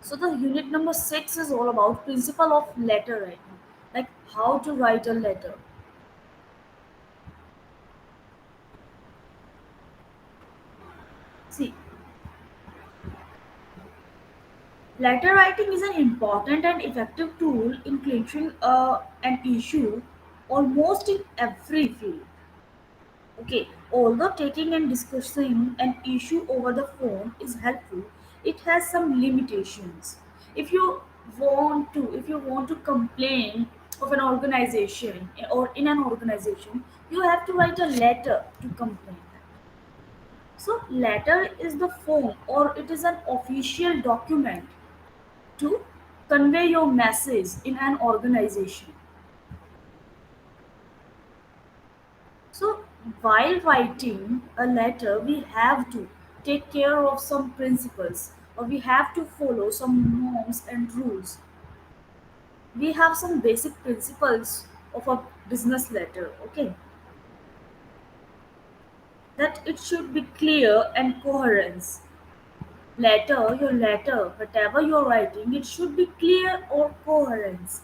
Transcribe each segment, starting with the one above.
So the unit number 6 is all about principle of letter writing, like how to write a letter. See, letter writing is an important and effective tool in clinching an issue almost in every field. Okay, although taking and discussing an issue over the phone is helpful, it has some limitations. If you if you want to complain of an organization or in an organization, you have to write a letter to complain. So letter is the form or it is an official document to convey your message in an organization. So, while writing a letter, we have to take care of some principles or we have to follow some norms and rules. We have some basic principles of a business letter, okay? That it should be clear and coherence. Your letter, whatever you're writing, it should be clear or coherence.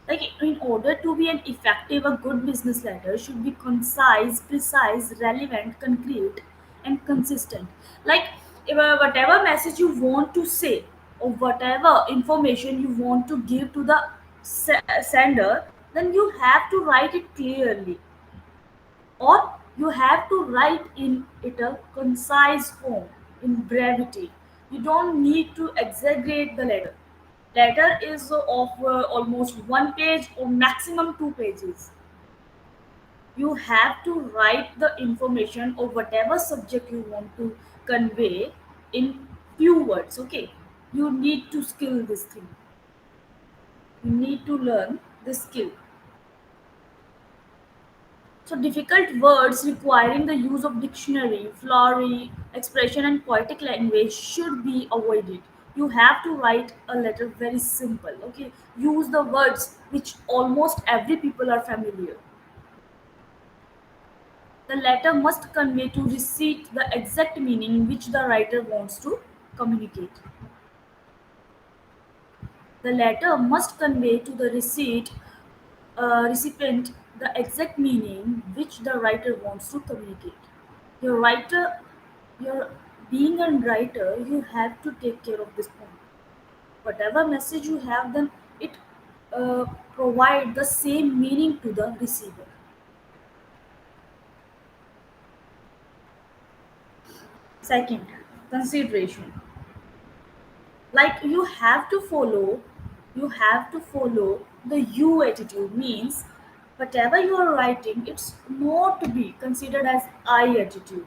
Like in order to be an effective, a good business letter should be concise, precise, relevant, concrete, and consistent. Like whatever message you want to say or whatever information you want to give to the sender, then you have to write it clearly or you have to write in it a concise form in brevity. You don't need to exaggerate the letter. Letter is of almost one page or maximum two pages. You have to write the information or whatever subject you want to convey in few words. Okay, you need to skill this thing. You need to learn this skill. So difficult words requiring the use of dictionary, flowery expression and poetic language should be avoided. You have to write a letter very simple. Okay, use the words which almost every people are familiar. The letter must convey to receipt the exact meaning which the writer wants to communicate. The letter must convey to the recipient the exact meaning which the writer wants to communicate. Your writer, your being a writer, you have to take care of this point. Whatever message you have, then it uh, provide the same meaning to the receiver. Second, consideration. Like you have to follow the you attitude means whatever you are writing it's more to be considered as I attitude.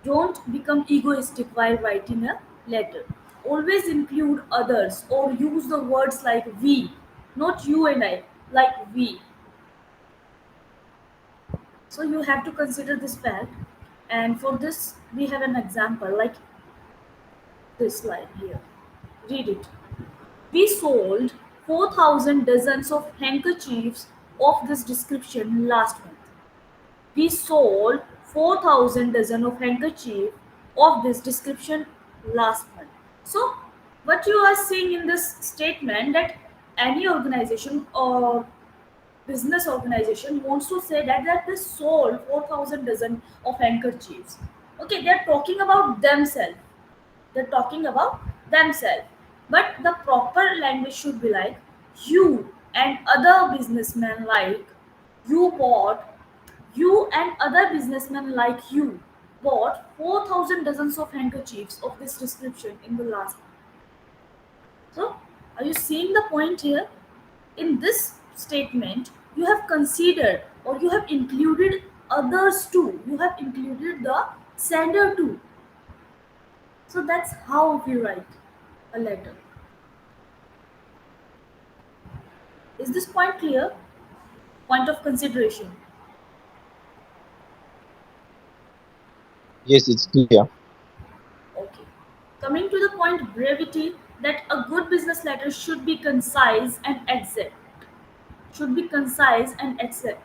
Don't become egoistic while writing a letter. Always include others or use the words like we, not you and I, like we. So you have to consider this fact, and for this we have an example like this line here. Read it. We sold 4,000 dozens of handkerchiefs of this description last month. We sold 4,000 dozen of handkerchiefs of this description last month. So, what you are seeing in this statement that any organization or business organization wants to say that they sold 4,000 dozen of handkerchiefs. Okay, they are talking about themselves. They're talking about themselves. But the proper language should be like you and other businessmen like you bought you and other businessmen like you bought 4,000 dozens of handkerchiefs of this description in the last month. So, are you seeing the point here? In this statement, you have considered or you have included others too. You have included the sender too. So that's how we write a letter. Is this point clear? Point of consideration. Yes, it's clear. Okay. Coming to the point brevity, that a good business letter should be concise and exact. Should be concise and exact.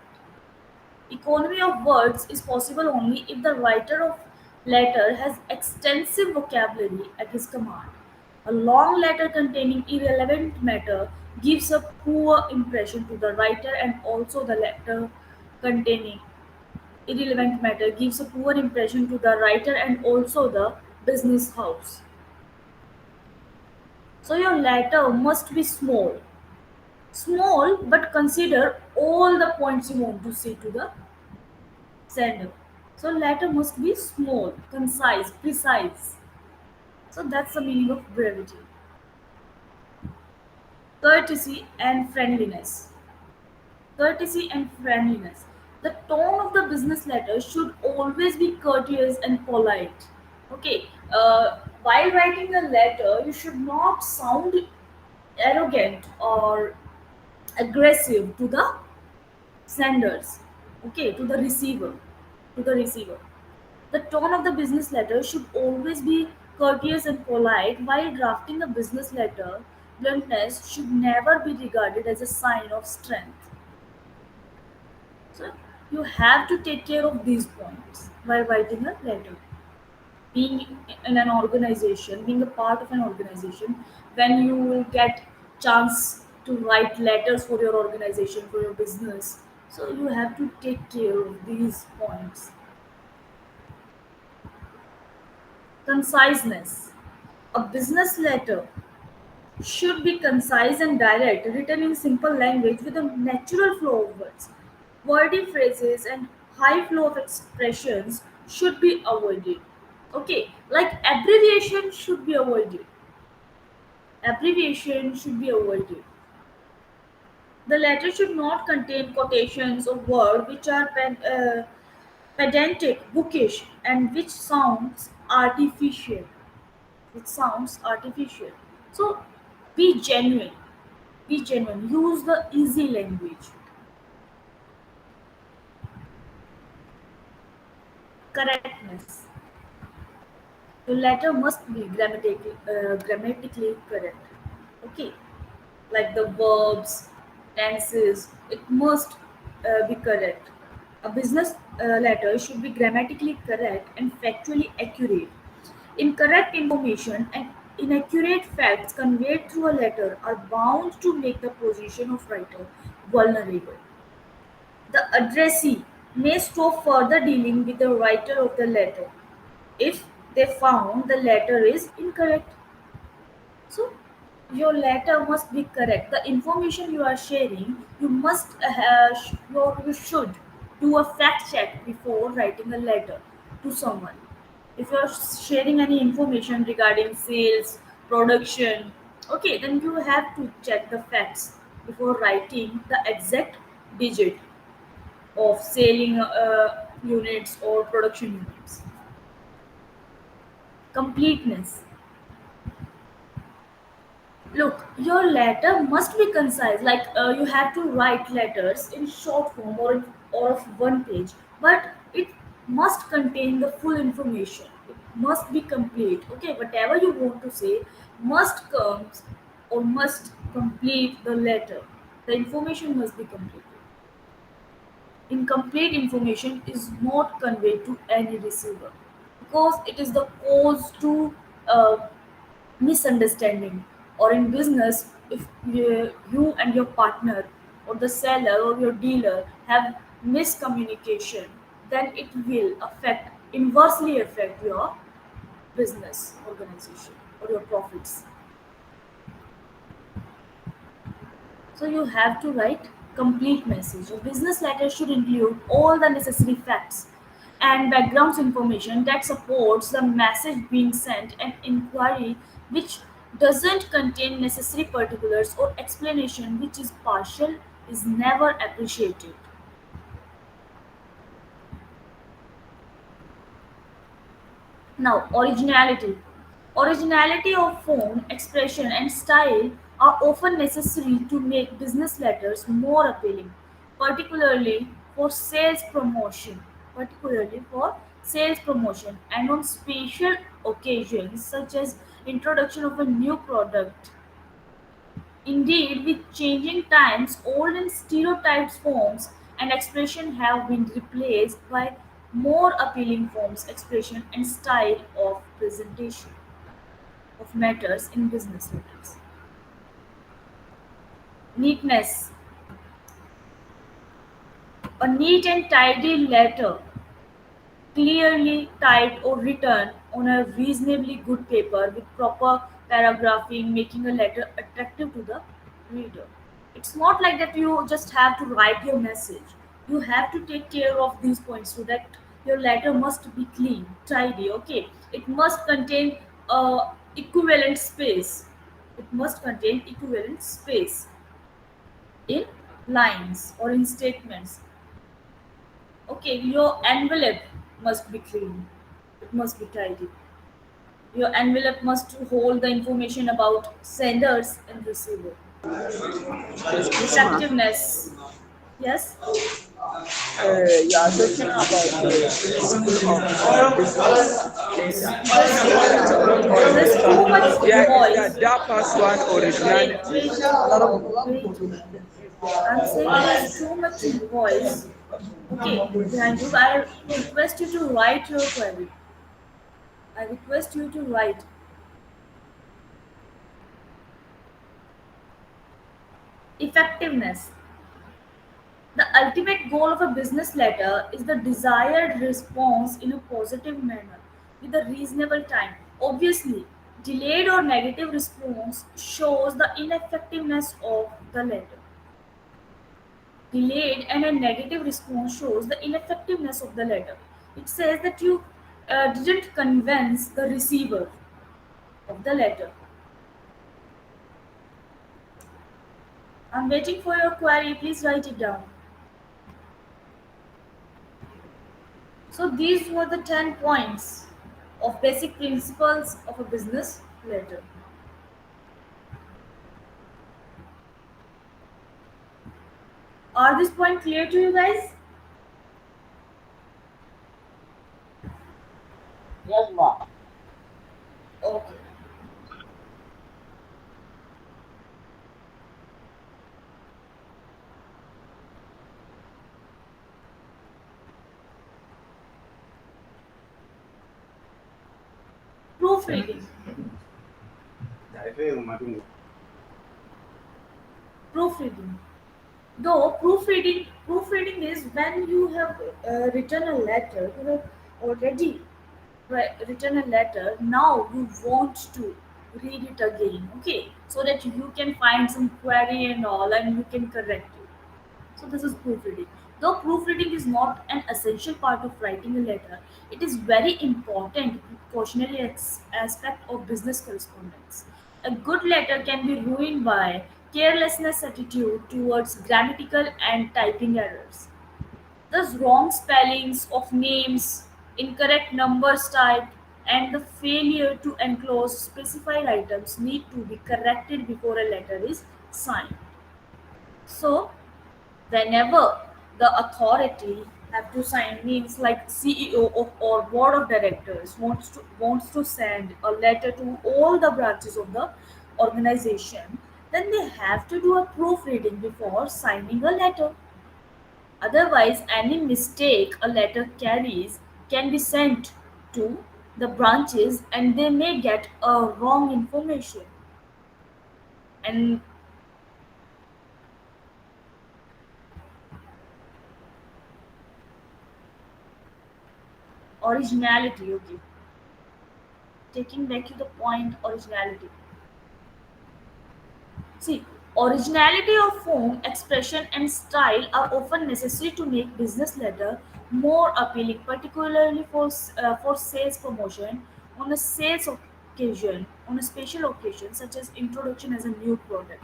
Economy of words is possible only if the writer of letter has extensive vocabulary at his command. A long letter containing irrelevant matter gives a poor impression to the writer, and also the letter containing irrelevant matter gives a poor impression to the writer and also the business house. So your letter must be small. Small, but consider all the points you want to say to the sender. So letter must be small, concise, precise. So that's the meaning of brevity. Courtesy and friendliness. Courtesy and friendliness. The tone of the business letter should always be courteous and polite. Okay, while writing a letter, you should not sound arrogant or aggressive to the senders. Okay, to the receiver. The tone of the business letter should always be courteous and polite. While drafting a business letter, bluntness should never be regarded as a sign of strength. So you have to take care of these points while writing a letter. Being in an organization, being a part of an organization, when you will get chance to write letters for your organization, for your business, so you have to take care of these points. Conciseness. A business letter should be concise and direct, written in simple language with a natural flow of words. Wordy phrases and high flow of expressions should be avoided. Okay, like abbreviation should be avoided. Abbreviation should be avoided. The letter should not contain quotations or words which are pedantic, bookish, and which sounds artificial. It sounds artificial. So be genuine. Be genuine. Use the easy language. Correctness. The letter must be grammatically correct. Okay, like the verbs, tenses, it must be correct. A business letter should be grammatically correct and factually accurate. Incorrect information and inaccurate facts conveyed through a letter are bound to make the position of writer vulnerable. The addressee may stop further dealing with the writer of the letter if they found the letter is incorrect. So your letter must be correct. The information you are sharing, you must you should do a fact check before writing a letter to someone. If you are sharing any information regarding sales, production, okay, then you have to check the facts before writing the exact digit of selling units or production units. Completeness. Look, your letter must be concise. Like you have to write letters in short form or of one page, but it must contain the full information. It must be complete. Okay, whatever you want to say must comes or must complete the letter. The information must be complete. Incomplete information is not conveyed to any receiver because it is the cause to misunderstanding. Or in business, if you and your partner or the seller or your dealer have miscommunication, then it will affect inversely affect your business organization or your profits. So you have to write complete message. A business letter should include all the necessary facts and background information that supports the message being sent. An inquiry which doesn't contain necessary particulars or explanation which is partial is never appreciated. Now, originality. Originality of form, expression, and style are often necessary to make business letters more appealing, particularly for sales promotion. Particularly for sales promotion and on special occasions such as introduction of a new product. Indeed, with changing times, old and stereotyped forms and expression have been replaced by more appealing forms, expression, and style of presentation. of matters in business letters. Neatness. A neat and tidy letter, clearly typed or written on a reasonably good paper with proper paragraphing, making a letter attractive to the reader. It's not like that you just have to write your message. You have to take care of these points so that your letter must be clean, tidy, okay? It must contain equivalent space. It must contain equivalent space in lines or in statements. Okay, your envelope must be clean. It must be tidy. Your envelope must hold the information about senders and receiver. Yes, ma'am. Effectiveness. Yes. You are talking about the principle of business data. There's Or is there's too much yeah, is voice. that plus one Wait, originality? wait, wait. I'm saying there's too much voice. Okay, behind you. I request you to write your query. I request you to write. Effectiveness. The ultimate goal of a business letter is the desired response in a positive manner with a reasonable time. Obviously, delayed or negative response shows the ineffectiveness of the letter. Delayed and a negative response shows the ineffectiveness of the letter. It says that you didn't convince the receiver of the letter. I'm waiting for your query. Please write it down. So these were the 10 points of basic principles of a business letter. Are these points clear to you guys? Yes, ma'am. Okay. Proofreading. Proofreading. Though proofreading is when you have written a letter, you have already written a letter. Now you want to read it again, okay, so that you can find some query and all, and you can correct it. So this is proofreading. Though proofreading is not an essential part of writing a letter, it is very important precautionary aspect of business correspondence. A good letter can be ruined by carelessness attitude towards grammatical and typing errors. Thus wrong spellings of names, incorrect numbers typed, and the failure to enclose specified items need to be corrected before a letter is signed. So whenever the authority have to sign, means like CEO of or board of directors wants to send a letter to all the branches of the organization, then they have to do a proofreading before signing a letter. Otherwise, any mistake a letter carries can be sent to the branches and they may get a wrong information. And originality, okay, taking back to the point, originality. See, originality of form, expression, and style are often necessary to make business letter more appealing, particularly for sales promotion on a sales occasion, on a special occasion such as introduction as a new product.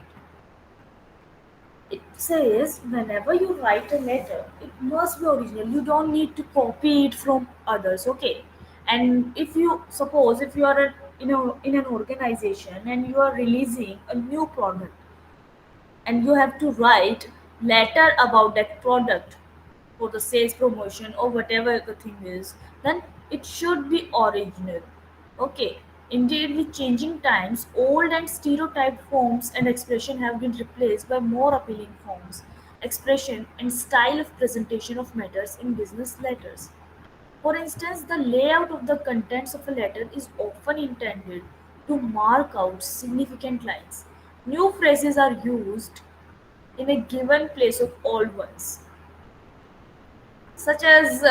It says whenever you write a letter, it must be original. You don't need to copy it from others. Okay, and if you suppose if you are in an organization and you are releasing a new product and you have to write letter about that product for the sales promotion or whatever the thing is, then it should be original. Okay. Indeed, with changing times, old and stereotyped forms and expression have been replaced by more appealing forms, expression, and style of presentation of matters in business letters. For instance, the layout of the contents of a letter is often intended to mark out significant lines. New phrases are used in a given place of old ones, such as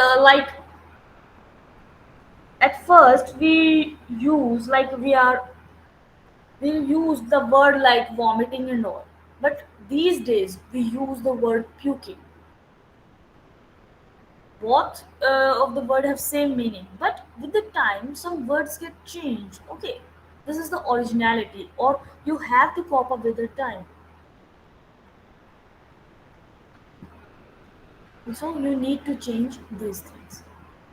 at first we use the word like vomiting and all, but these days we use the word puking. Both of the word have same meaning, but with the time some words get changed. Okay, this is the originality, or you have to cope up with the time. So you need to change these things.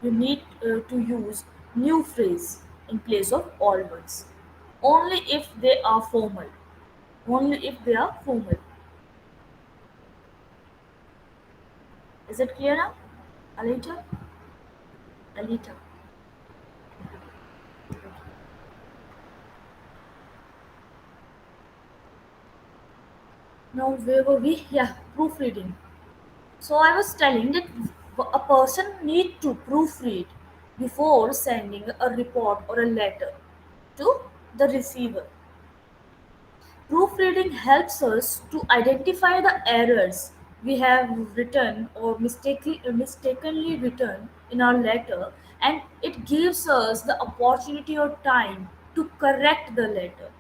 You need to use new phrase in place of old words. Only if they are formal. Only if they are formal. Is it clear now? Alita? Alita. Now where were we? Yeah, proofreading. So I was telling that a person need to proofread before sending a report or a letter to the receiver. Proofreading helps us to identify the errors we have written or mistakenly written in our letter, and it gives us the opportunity or time to correct the letter.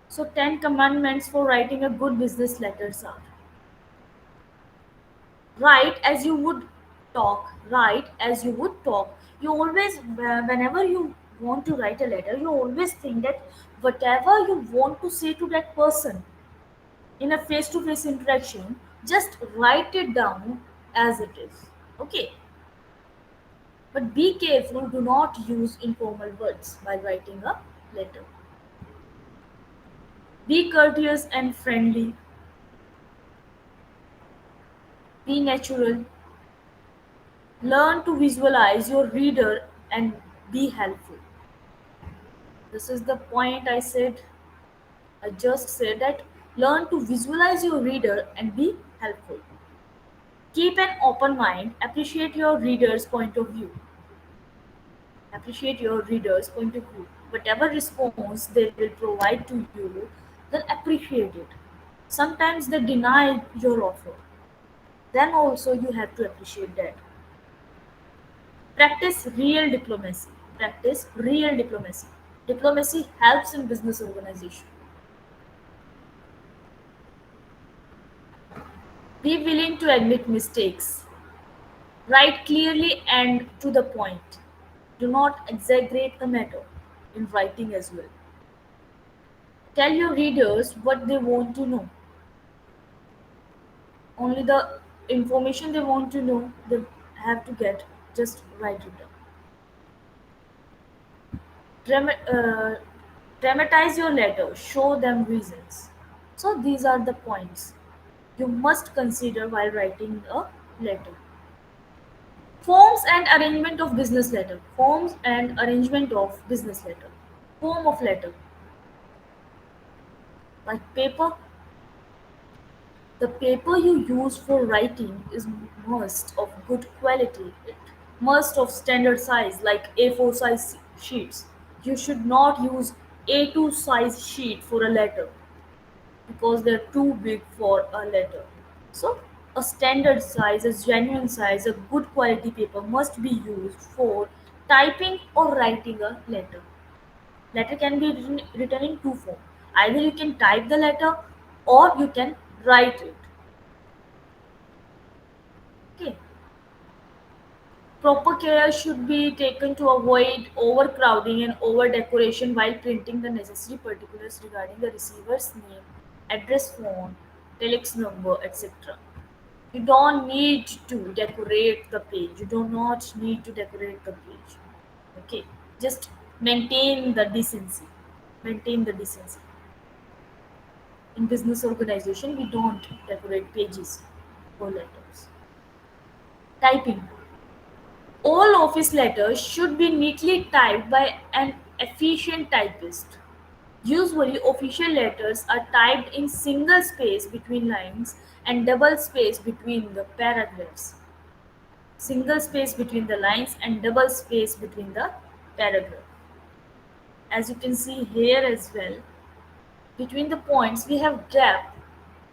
So 10 commandments for writing a good business letters are: write as you would write as you would talk. You always, whenever you want to write a letter, you always think that whatever you want to say to that person in a face to face interaction, just write it down as it is. Okay, but be careful, do not use informal words while writing a letter. Be courteous and friendly, be natural, learn to visualize your reader and be helpful. This is the point I said. I just said that learn to visualize your reader and be helpful. Keep an open mind, appreciate your reader's point of view. Appreciate your reader's point of view. Whatever response they will provide to you, then appreciate it. Sometimes they deny your offer. Then also you have to appreciate that. Practice real diplomacy. Practice real diplomacy. Diplomacy helps in business organization. Be willing to admit mistakes. Write clearly and to the point. Do not exaggerate the matter in writing as well. Tell your readers what they want to know. Only the information they want to know, they have to get. Just write it down. Drama- uh, Dramatize your letter. Show them reasons. So these are the points you must consider while writing a letter. Forms and arrangement of business letter. Forms and arrangement of business letter. Form of letter. Like paper, the paper you use for writing is must of good quality. It must of standard size like A4 size sheets. You should not use A2 size sheet for a letter because they're too big for a letter. So a standard size, a genuine size, a good quality paper must be used for typing or writing a letter. Letter can be written in two forms. Either you can type the letter or you can write it. Okay. Proper care should be taken to avoid overcrowding and over decoration while printing the necessary particulars regarding the receiver's name, address, phone, telex number, etc. You don't need to decorate the page. You do not need to decorate the page. Okay. Just maintain the decency. Maintain the decency. In business organization, we don't decorate pages or letters. Typing. All office letters should be neatly typed by an efficient typist. Usually, official letters are typed in single space between lines and double space between the paragraphs. Single space between the lines and double space between the paragraph. As you can see here as well, between the points we have gap,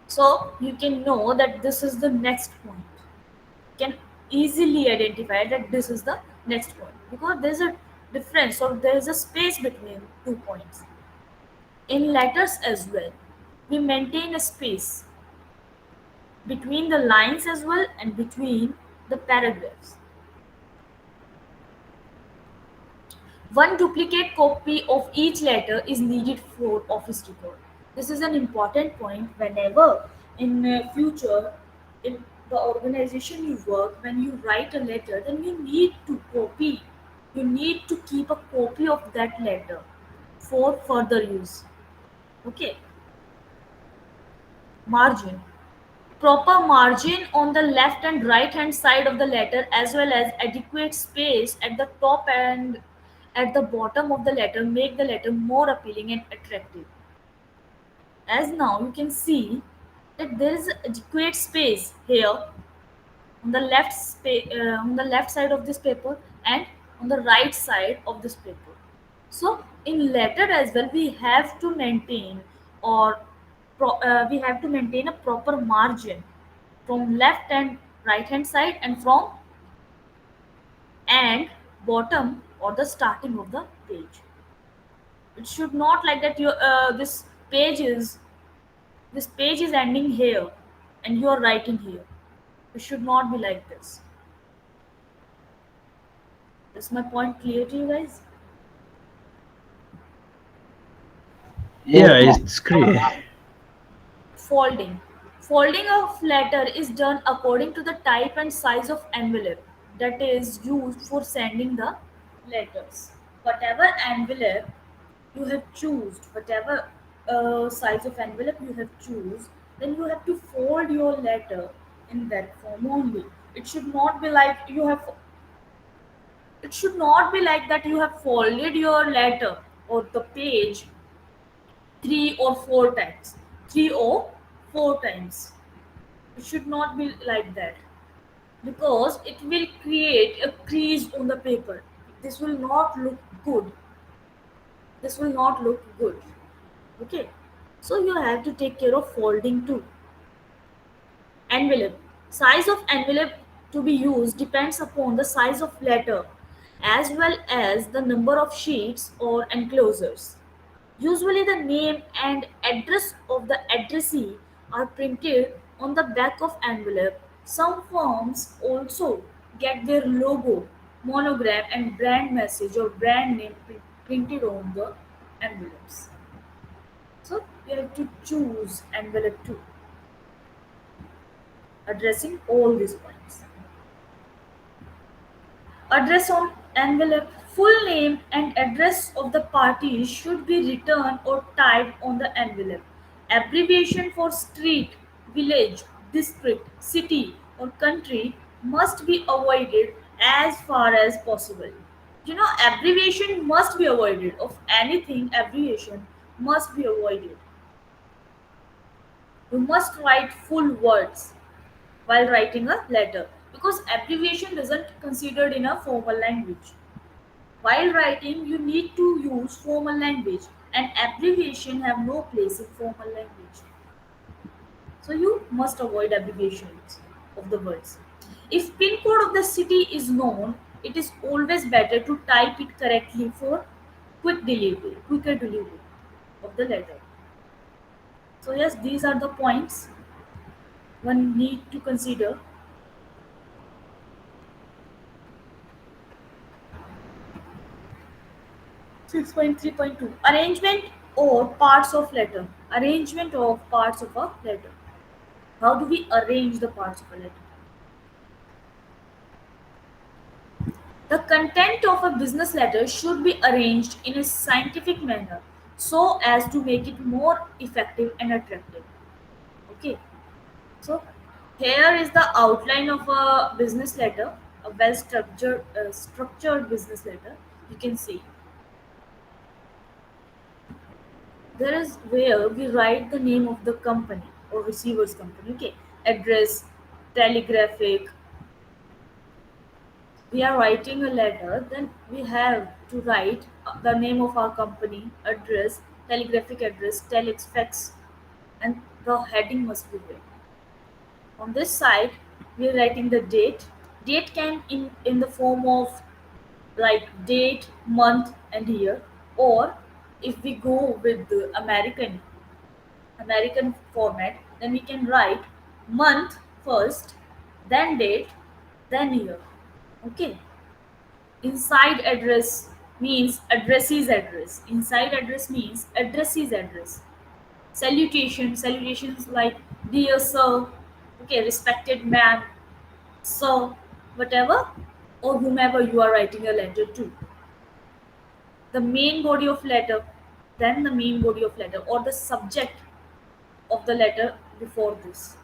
so you can know that this is the next point. You can easily identify that this is the next point because there's a difference or there is a space between 2 points. In letters as well, we maintain a space between the lines as well and between the paragraphs. One duplicate copy of each letter is needed for office record. This is an important point whenever in future in the organization you work, when you write a letter, then you need to copy. You need to keep a copy of that letter for further use. Okay, margin. Proper margin on the left and right hand side of the letter as well as adequate space at the top and at the bottom of the letter make the letter more appealing and attractive. As now you can see that there is adequate space here on the on the left side of this paper and on the right side of this paper. So in letter as well we have to maintain or we have to maintain a proper margin from left and right hand side and from and bottom or the starting of the page. It should not like that you this page is ending here and you are writing here. It should not be like this. Is my point clear to you guys? Yeah, Yes, ma'am. it's clear. Folding. Folding of letter is done according to the type and size of envelope that is used for sending the letters. Whatever envelope you have choose, whatever size of envelope you have choose, then you have to fold your letter in that form only. It should not be like you have. It should not be like that you have folded your letter or the page 3 or 4 times. 3 or 4 times. It should not be like that because it will create a crease on the paper. This will not look good. This will not look good. Okay. So you have to take care of folding too. Envelope. Size of envelope to be used depends upon the size of letter as well as the number of sheets or enclosures. Usually the name and address of the addressee are printed on the back of envelope. Some firms also get their logo, monogram and brand message or brand name printed on the envelopes. So you have to choose envelope 2, addressing all these points. Address on envelope. Full name and address of the party should be written or typed on the envelope. Abbreviation for street, village, district, city, or country must be avoided as far as possible. You know, abbreviation must be avoided. Of anything, abbreviation must be avoided. You must write full words while writing a letter because abbreviation isn't considered in a formal language. While writing, you need to use formal language, and abbreviation have no place in formal language. So you must avoid abbreviations of the words. If pin code of the city is known, it is always better to type it correctly for quicker delivery of the letter. So yes, these are the points one need to consider. 6.3.2 Arrangement or parts of letter. Arrangement of parts of a letter. How do we arrange the parts of a letter? The content of a business letter should be arranged in a scientific manner so as to make it more effective and attractive. Okay, so here is the outline of a business letter, a well structured business letter. You can see there is where we write the name of the company or receiver's company. Okay, address, telegraphic. We are writing a letter, then we have to write the name of our company, address, telegraphic address, telex, fax, and the heading must be there. On this side, we are writing the date. Date can in the form of like date, month, and year, or if we go with the American format, then we can write month first, then date, then year. Okay. Inside address means addressee's address. Inside address means addressee's address. Salutations like dear sir, okay, respected ma'am, sir, whatever, or whomever you are writing a letter to. The main body of letter, then the main body of letter, or the subject of the letter before this.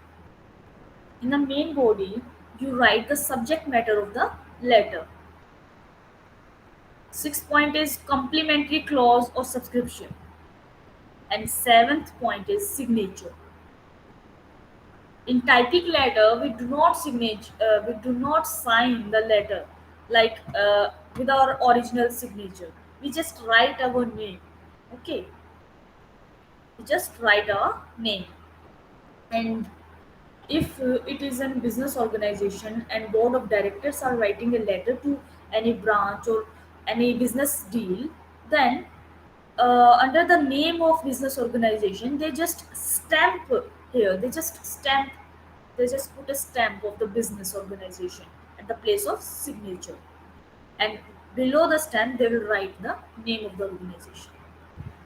In the main body, you write the subject matter of the letter. Sixth point is complementary clause or subscription. And seventh point is signature. In typing letter, we do not sign the letter like with our original signature. We just write our name. Okay, we just write our name. And if it is a business organization and board of directors are writing a letter to any branch or any business deal, then under the name of business organization they just stamp here they just put a stamp of the business organization at the place of signature, and below the stamp they will write the name of the organization.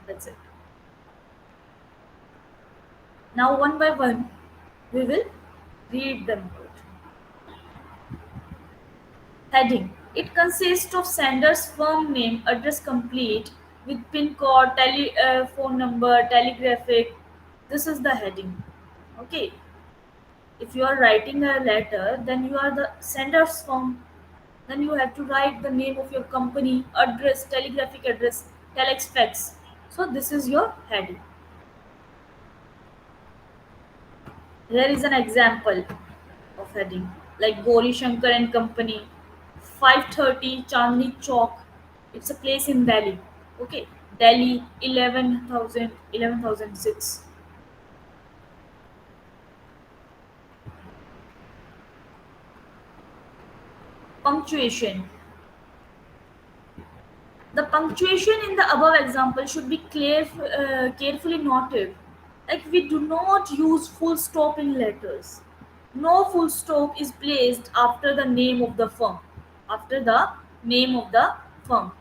That's it. Now one by one we will read them out. Heading. It consists of sender's firm name, address complete with pin code, phone number, telegraphic. This is the heading. Okay. If you are writing a letter, then you are the sender's firm. Then you have to write the name of your company, address, telegraphic address, telex fax. So this is your heading. Here is an example of heading like Gori Shankar and Company, 530 Chandni Chowk. It's a place in Delhi. Okay, Delhi 11,006. Punctuation. The punctuation in the above example should be carefully noted. Like we do not use full stop in letters. No full stop is placed after the name of the firm. After the name of the firm.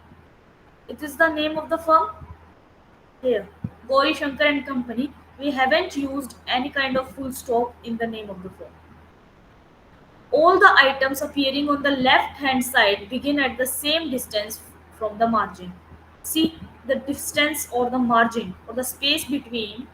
It is the name of the firm here. Gauri Shankar and Company. We haven't used any kind of full stop in the name of the firm. All the items appearing on the left hand side begin at the same distance from the margin. See the distance or the margin or the space between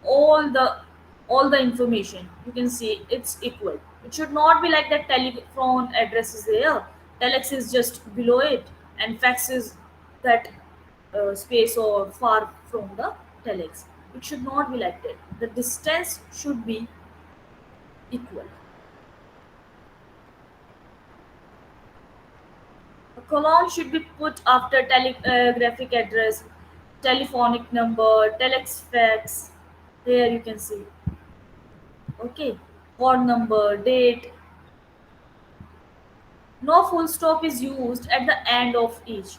all the all the information. You can see it's equal. It should not be like that telephone address is there, telex is just below it, and fax is that space or far from the telex. It should not be like that. The distance should be equal. A colon should be put after telegraphic address, telephonic number, telex fax. There you can see. Okay. Phone number, date. No full stop is used at the end of each.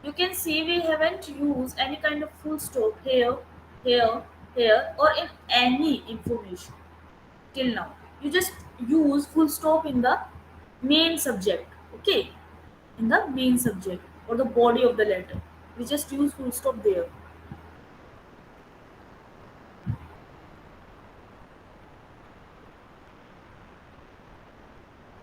You can see we haven't used any kind of full stop here, here, here, or in any information till now. You just use full stop in the main subject. Okay, in the main subject or the body of the letter. We just use full stop there.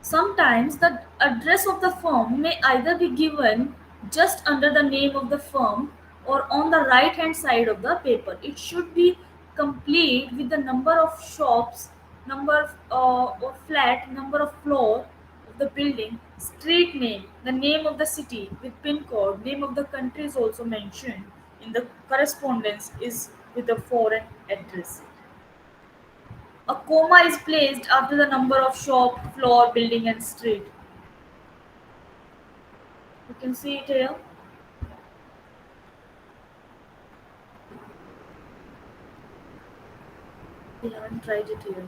Sometimes the address of the firm may either be given just under the name of the firm or on the right hand side of the paper. It should be complete with the number of shops, number of flat, number of floor of the building, street name, the name of the city with pin code, name of the country is also mentioned in the correspondence is with the foreign address. A comma is placed after the number of shop, floor, building, and street. You can see it here. We haven't tried it here.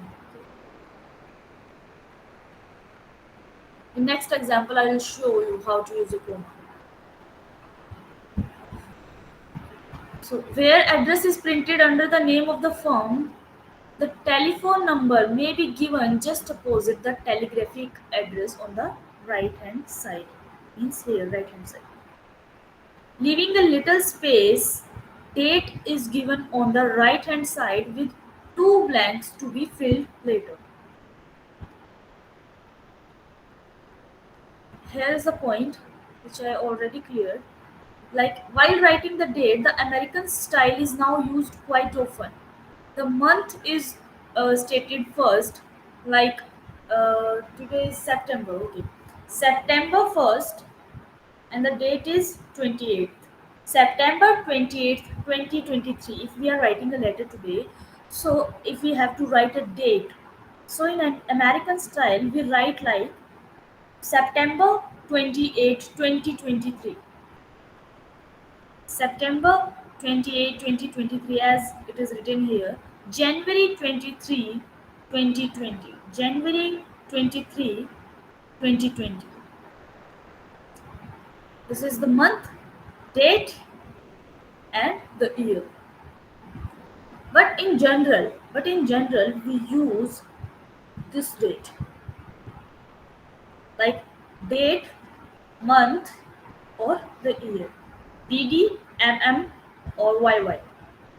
In next example, I will show you how to use a comma. So, where address is printed under the name of the firm, the telephone number may be given just opposite the telegraphic address on the right hand side. Means here, right hand side. Leaving a little space, date is given on the right hand side with two blanks to be filled later. Here is the point which I already cleared. Like while writing the date, the American style is now used quite often. The month is stated first, like today is September. Okay, September 1st, and the date is 28th. September 28th, 2023. If we are writing a letter today, so if we have to write a date, so in an American style, we write like September 28th, 2023. September 28, 2023, as it is written here. January 23, 2020. January 23, 2020. This is the month, date, and the year. But in general, we use this date, like date, month, or the year. DD, MM, or YY.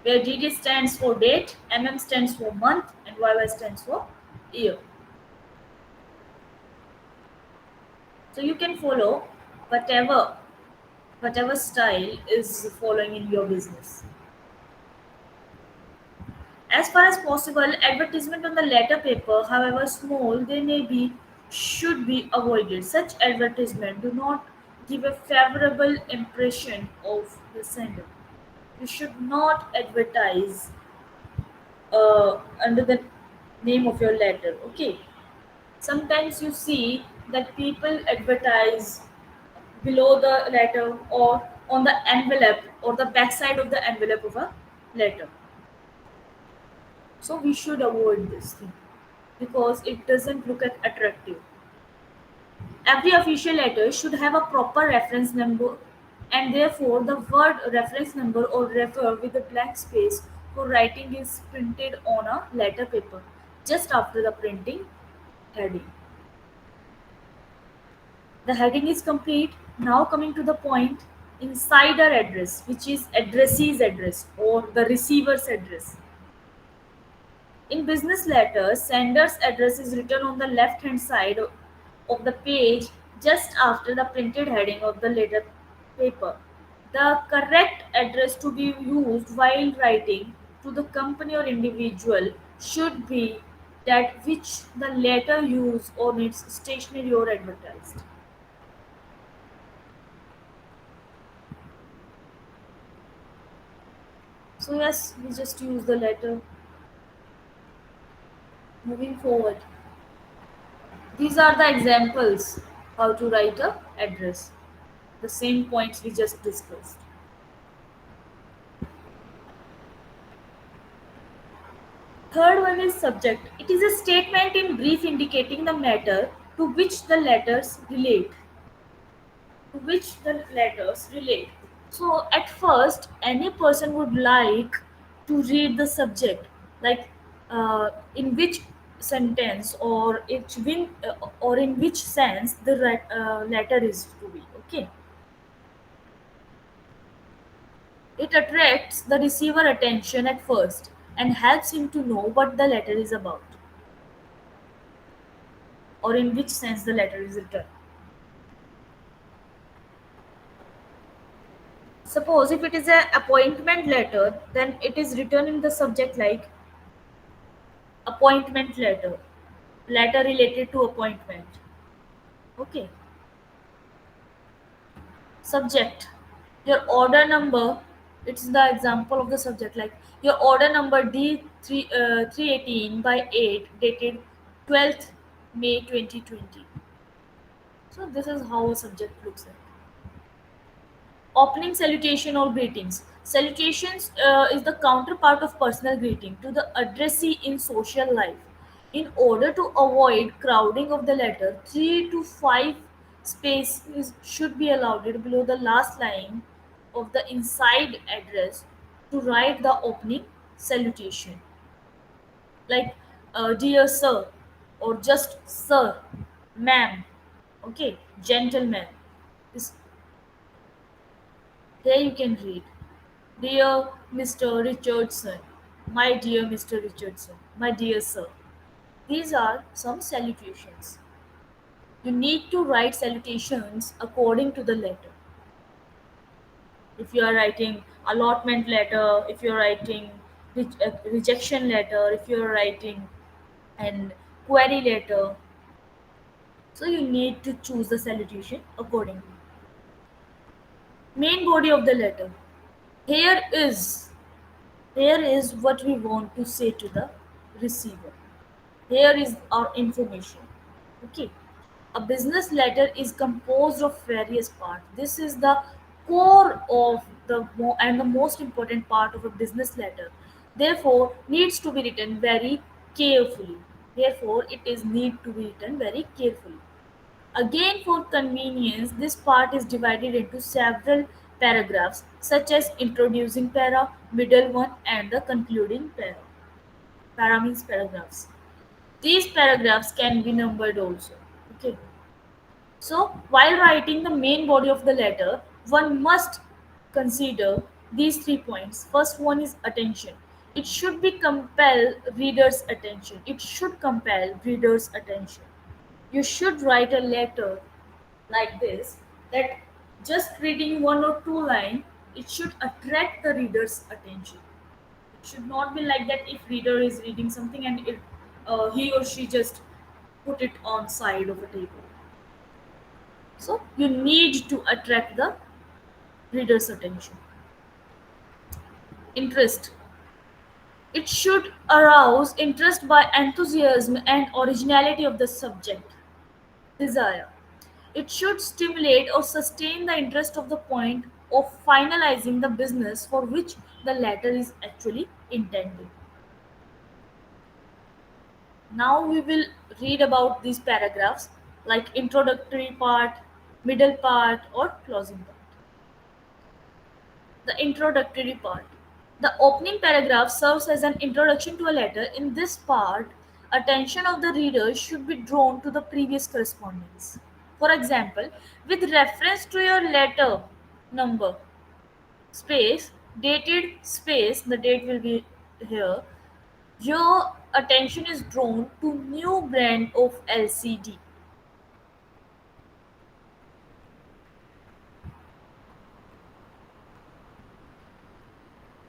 Where DD stands for date, MM stands for month, and YY stands for year. So you can follow whatever whatever style is following in your business. As far as possible, advertisement on the letter paper, however small they may be, should be avoided. Such advertisement do not give a favorable impression of the sender. You should not advertise under the name of your letter. Okay. Sometimes you see that people advertise below the letter or on the envelope or the backside of the envelope of a letter. So we should avoid this thing because it doesn't look at attractive. Every official letter should have a proper reference number, and therefore the word reference number or refer with a blank space for writing is printed on a letter paper just after the printing heading. The heading is complete. Now coming to the point, insider address, which is addressee's address or the receiver's address. In business letters, sender's address is written on the left hand side of the page just after the printed heading of the letter paper. The correct address to be used while writing to the company or individual should be that which the letter used on its stationery or advertised. So yes, we just use the letter. Moving forward, these are the examples how to write a address. The same points we just discussed. Third one is subject. It is a statement in brief indicating the matter to which the letters relate. To which the letters relate. So at first, any person would like to read the subject, like in which sentence or in which sense the letter is to be. Okay, it attracts the receiver attention at first and helps him to know what the letter is about or in which sense the letter is written. Suppose if it is an appointment letter, then it is written in the subject like appointment letter, letter related to appointment. Okay. Subject. Your order number. It's the example of the subject like your order number D 318 by 8 dated 12th May 2020. So this is how a subject looks like. Opening salutation or greetings. Salutations is the counterpart of personal greeting to the addressee in social life. In order to avoid crowding of the letter, 3 to 5 spaces should be allowed below the last line of the inside address to write the opening salutation. Like, dear sir, or just sir, ma'am, okay, gentleman. This, here you can read. Dear Mr. Richardson, my dear Mr. Richardson, my dear sir. These are some salutations. You need to write salutations according to the letter. If you are writing allotment letter, if you're writing rejection letter, if you're writing an query letter, so you need to choose the salutation accordingly. Main body of the letter. Here is here is what we want to say to the receiver. Here is our information. Okay. A business letter is composed of various parts. This is the core of and the most important part of a business letter. Therefore, needs to be written very carefully. Therefore, it is need to be written very carefully. Again, for convenience, this part is divided into several paragraphs, such as introducing para, middle one, and the concluding para. Para means paragraphs. These paragraphs can be numbered also. Okay. So, while writing the main body of the letter, one must consider these 3 points. First one is attention. It should be compel reader's attention. It should compel reader's attention. You should write a letter like this, that just reading one or two lines, it should attract the reader's attention. It should not be like that if reader is reading something and he or she just put it on side of a table. So you need to attract the reader's attention. Interest. It should arouse interest by enthusiasm and originality of the subject. Desire. It should stimulate or sustain the interest of the point of finalizing the business for which the letter is actually intended. Now we will read about these paragraphs, like introductory part, middle part, or closing part. The introductory part. The opening paragraph serves as an introduction to a letter. In this part, attention of the reader should be drawn to the previous correspondence. For example, with reference to your letter number, space, dated space, the date will be here, your attention is drawn to new brand of LCD.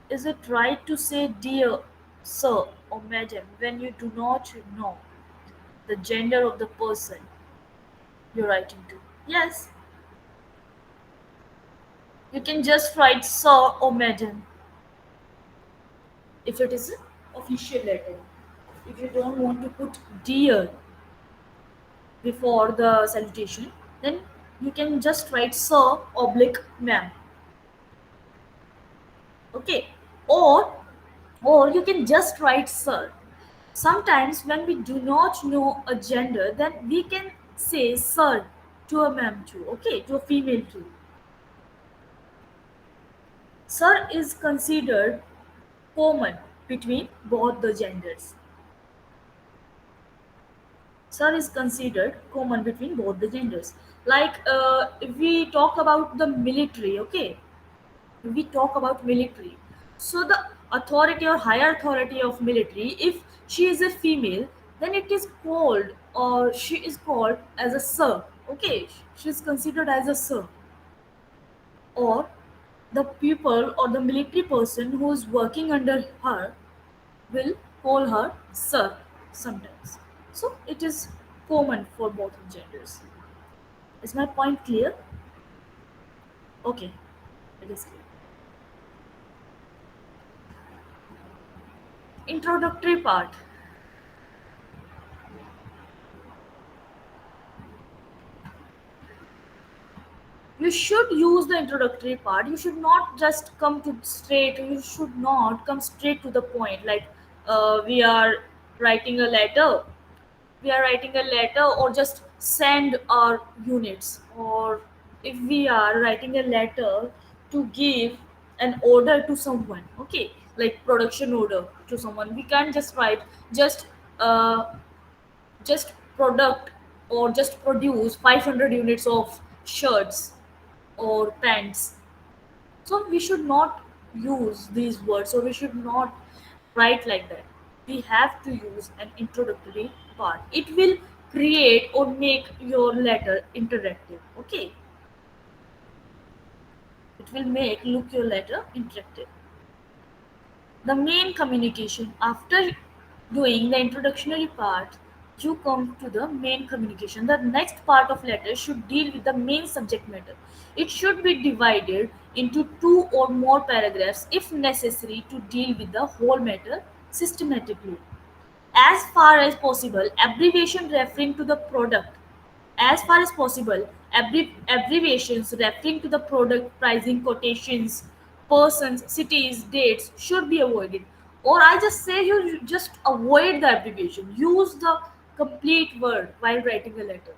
Is it right to say dear sir or madam when you do not know the gender of the person you're writing to? Yes, you can just write sir or madam if it is an official letter. If you don't want to put dear before the salutation, then you can just write sir oblique ma'am. Okay, or or you can just write sir. Sometimes when we do not know a gender, then we can say sir to a ma'am too, okay, to a female too. Sir is considered common between both the genders. Sir is considered common between both the genders. Like, if we talk about the military, okay, we talk about military, so the authority or higher authority of military, if she is a female, then it is called, or she is called as a sir. Okay, she is considered as a sir. Or the people or the military person who is working under her will call her sir sometimes. So it is common for both genders. Is my point clear? Okay, it is clear. Introductory part. You should use the introductory part. You should not just come to straight. You should not come straight to the point. Like we are writing a letter. We are writing a letter, or just send our units. Or if we are writing a letter to give an order to someone, okay, like production order to someone, we can't just write just uh, just product or just produce 500 units of shirts or pants. So we should not use these words, or we should not write like that. We have to use an introductory part. It will create or make your letter interactive. Okay, it will make look your letter interactive. The main communication, after doing the introductory part, you come to the main communication. The next part of letter should deal with the main subject matter. It should be divided into two or more paragraphs if necessary to deal with the whole matter systematically. As far as possible, abbreviation referring to the product. As far as possible, abbreviations referring to the product, pricing, quotations, persons, cities, dates should be avoided. Or I just say you just avoid the abbreviation. Use the complete word while writing a letter.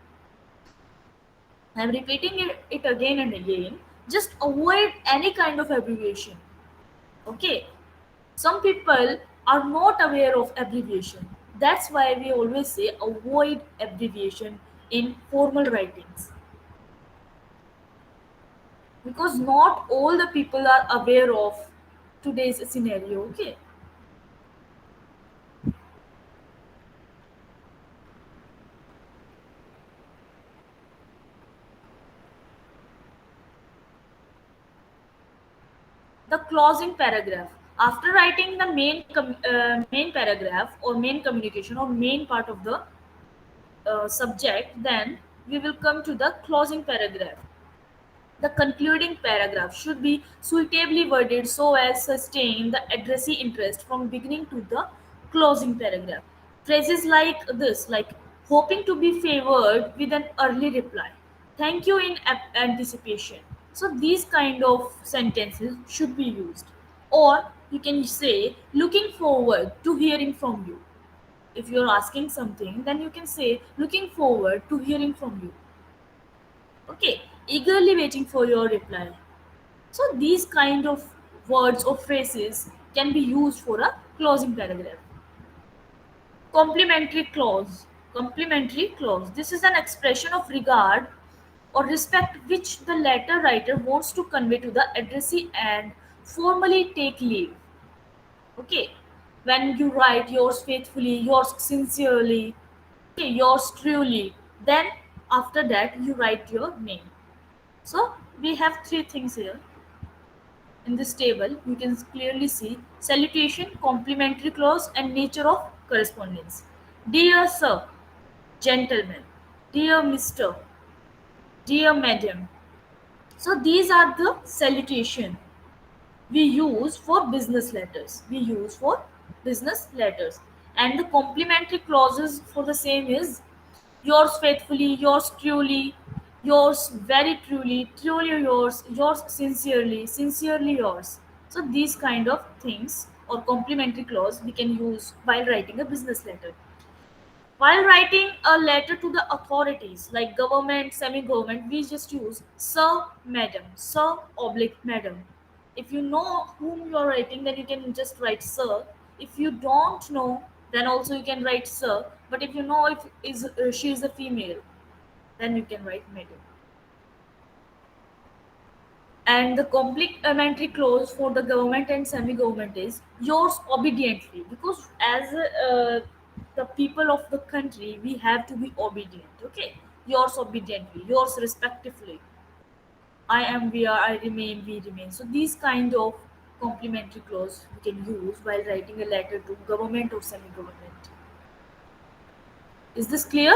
I'm repeating it again and again. Just avoid any kind of abbreviation. Okay, some people are not aware of abbreviation. That's why we always say avoid abbreviation in formal writings, because not all the people are aware of today's scenario. Okay, the closing paragraph. After writing the main paragraph or main communication or main part of the subject, then we will come to the closing paragraph. The concluding paragraph should be suitably worded so as sustain the addressee interest from beginning to the closing paragraph. Phrases like this, like hoping to be favored with an early reply, thank you in anticipation. So these kind of sentences should be used. Or you can say looking forward to hearing from you. If you're asking something, then you can say looking forward to hearing from you. Okay, eagerly waiting for your reply. So these kind of words or phrases can be used for a closing paragraph. Complementary clause. Complementary clause. This is an expression of regard or respect which the letter writer wants to convey to the addressee and formally take leave. Okay. When you write yours faithfully, yours sincerely, okay, yours truly, then after that you write your name. So we have three things here. In this table, you can clearly see salutation, complimentary clause, and nature of correspondence. Dear Sir, Gentlemen, Dear Mr., Dear Madam. So these are the salutation we use for business letters. We use for business letters. And the complimentary clauses for the same is yours faithfully, yours truly, yours very truly, truly yours, yours sincerely, sincerely yours. So these kind of things or complimentary clause we can use while writing a business letter. While writing a letter to the authorities like government, semi-government, we just use sir, madam, sir, oblique, madam. If you know whom you are writing, then you can just write sir. If you don't know, then also you can write sir. But if you know if is she is a female, then you can write madam. And the complementary clause for the government and semi-government is yours obediently, because as the people of the country we have to be obedient. Okay, yours obediently, yours respectively, I am, we are, I remain, we remain. So these kind of complementary clause we can use while writing a letter to government or semi-government. Is this clear?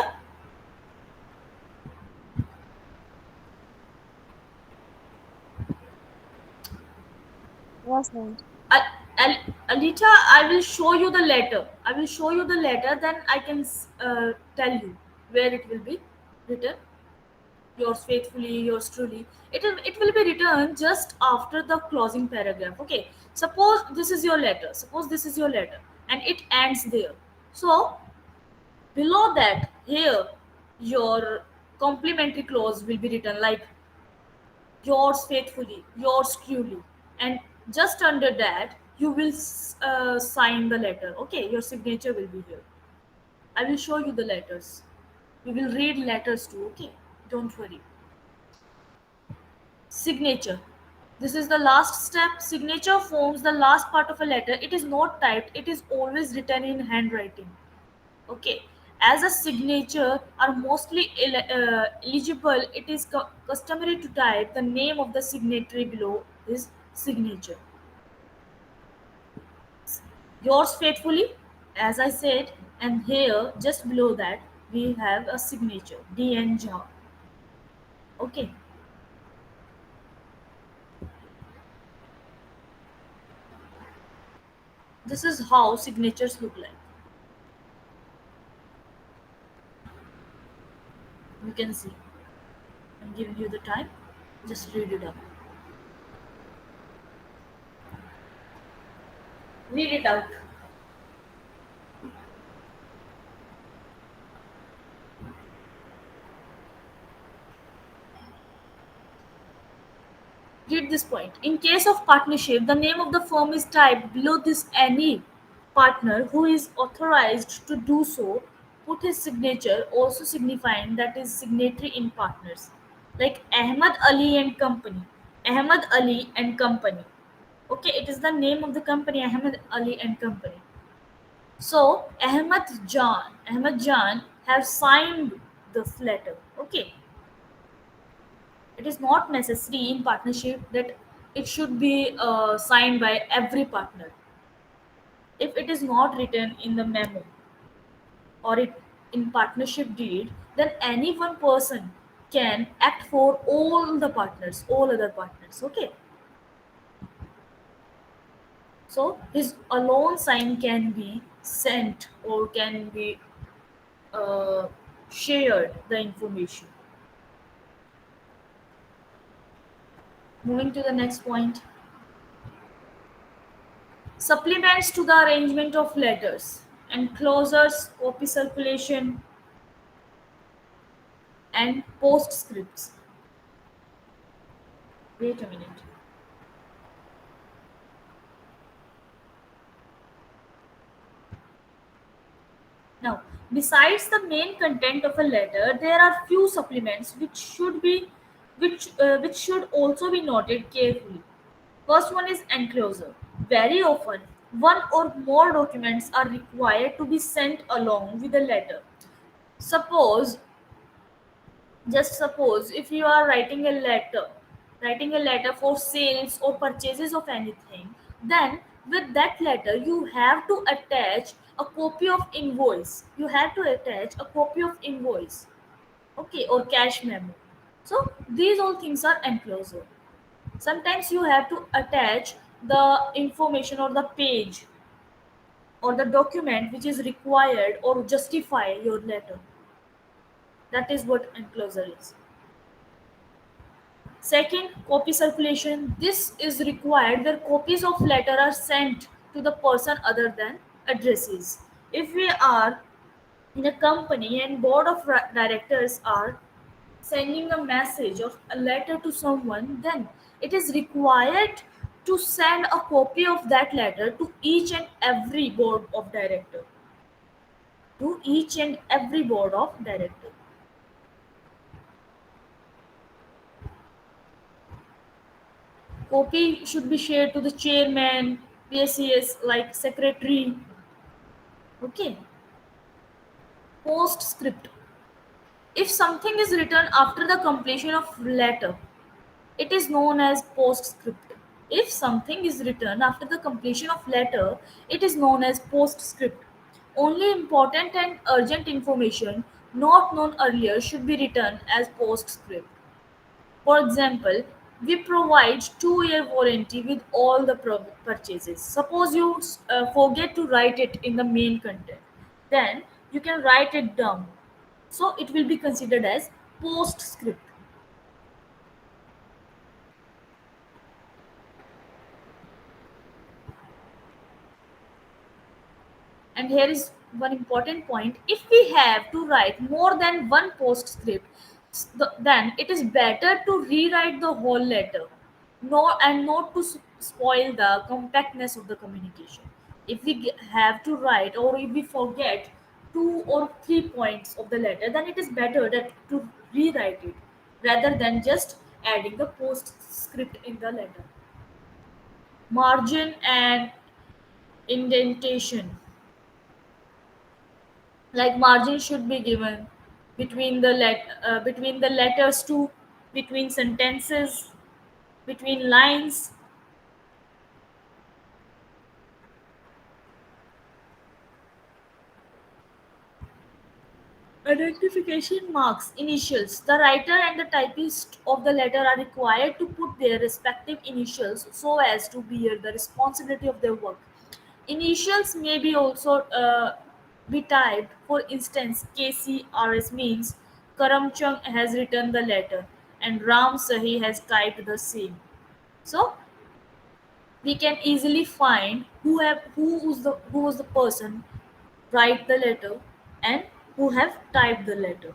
Yes, ma'am. Al- Alita, I will show you the letter. I will show you the letter, then I can tell you where it will be written. yours faithfully, yours truly. It will be written just after the closing paragraph. Okay, suppose this is your letter. Suppose this is your letter, and it ends there. So below that, here, your complimentary clause will be written like yours faithfully, yours truly, and just under that you will sign the letter. Okay, your signature will be here. I will show you the letters. We will read letters too. Okay, don't worry. Signature. This is the last step. Signature forms the last part of a letter. It is not typed, it is always written in handwriting. Okay. As a signature are mostly eligible, it is customary to type the name of the signatory below his signature. Yours faithfully, as I said, and here just below that we have a signature, DN Jha. Okay. This is how signatures look like. You can see. I'm giving you the time. Just read it up. Read it out. Read this point. In case of partnership, the name of the firm is typed below this. Any partner who is authorized to do so put his signature, also signifying that is signatory in partners. Like Ahmad Ali and Company. Ahmad Ali and Company. Okay, it is the name of the company, Ahmad Ali and Company. So Ahmad Jan have signed this letter. Okay, it is not necessary in partnership that it should be signed by every partner. If it is not written in the memo or it in partnership deed, then any one person can act for all the partners, all other partners. Okay, so his alone sign can be sent or can be uh, shared the information. Moving to the next point, supplements to the arrangement of letters, enclosures, copy circulation, and postscripts. Wait a minute. Now, besides the main content of a letter, there are few supplements which should also be noted carefully. First one is enclosure. Very often, one or more documents are required to be sent along with the letter. Suppose, just suppose, if you are writing a letter for sales or purchases of anything, then with that letter you have to attach a copy of invoice. You have to attach a copy of invoice, okay, or cash memo. So these all things are enclosure. Sometimes you have to attach the information or the page or the document which is required or justify your letter. That is what enclosure is. Second, copy circulation. This is required where copies of letter are sent to the person other than addressees. If we are in a company and board of directors are sending a message or a letter to someone, then it is required to send a copy of that letter to each and every board of director. To each and every board of director. Copy should be shared to the chairman, PSCS like secretary. Okay. Postscript. If something is written after the completion of letter, it is known as postscript. If something is written after the completion of letter, it is known as postscript. Only important and urgent information not known earlier should be written as postscript. For example, we provide 2-year warranty with all the purchases. Suppose you forget to write it in the main content, then you can write it down. So it will be considered as postscript. And here is one important point: if we have to write more than one postscript, then it is better to rewrite the whole letter, no, and not to spoil the compactness of the communication. If we have to write, or if we forget 2 or 3 points of the letter, then it is better that to rewrite it rather than just adding the postscript in the letter. Margin and indentation, like margin should be given between the letters too, between sentences, between lines. Identification marks, initials: the writer and the typist of the letter are required to put their respective initials so as to bear the responsibility of their work. Initials may be also be typed. For instance, KCRS means Karamchand has written the letter and Ram Sahi has typed the same. So we can easily find who was the person write the letter and who have typed the letter.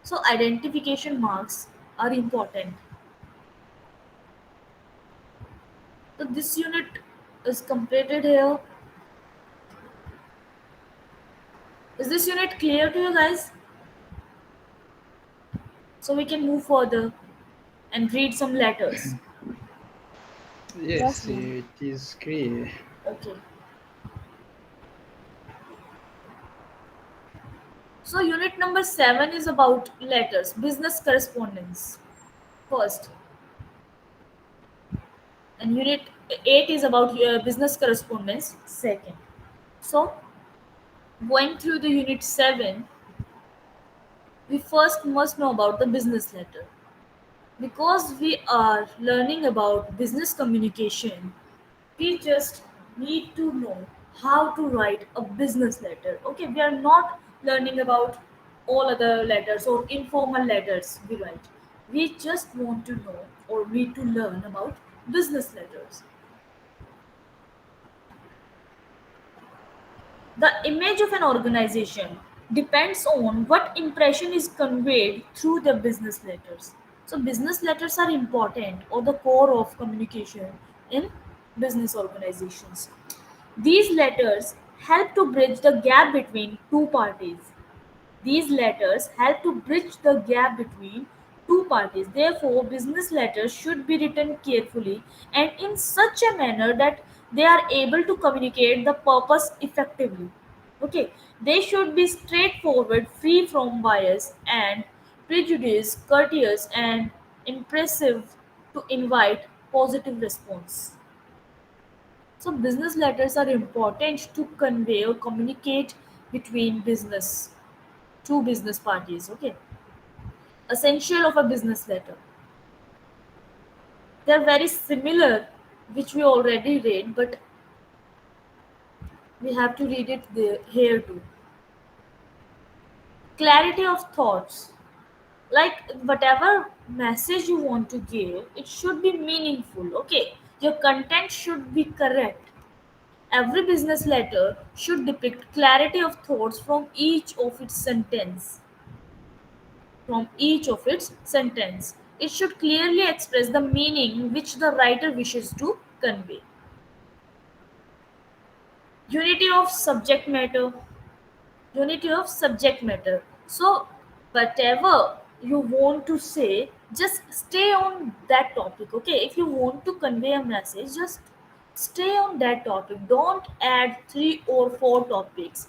So identification marks are important. So this unit is completed here. Is this unit clear to you guys? So we can move further and read some letters. Yes, it is clear. Okay. So unit number 7 is about letters, business correspondence first, and unit 8 is about business correspondence second. So going through the unit 7, we first must know about the business letter. Because we are learning about business communication, we just need to know how to write a business letter. Okay, we are not learning about all other letters or informal letters we write. We just want to know or need to learn about business letters. The image of an organization depends on what impression is conveyed through the business letters. So, business letters are important or the core of communication in business organizations. These letters help to bridge the gap between two parties. These letters help to bridge the gap between two parties. Therefore, business letters should be written carefully and in such a manner that they are able to communicate the purpose effectively. Okay, they should be straightforward, free from bias and prejudice, courteous, and impressive to invite positive response. So, business letters are important to convey or communicate between two business parties. Okay, essential of a business letter: they're very similar, which we already read, but we have to read it there, here too. Clarity of thoughts, like whatever message you want to give, it should be meaningful. Okay, your content should be correct. Every business letter should depict clarity of thoughts from each of its sentence. It should clearly express the meaning which the writer wishes to convey. Unity of subject matter. Unity of subject matter. So, whatever you want to say, just stay on that topic. Okay, if you want to convey a message, just stay on that topic. On don't add 3 or 4 topics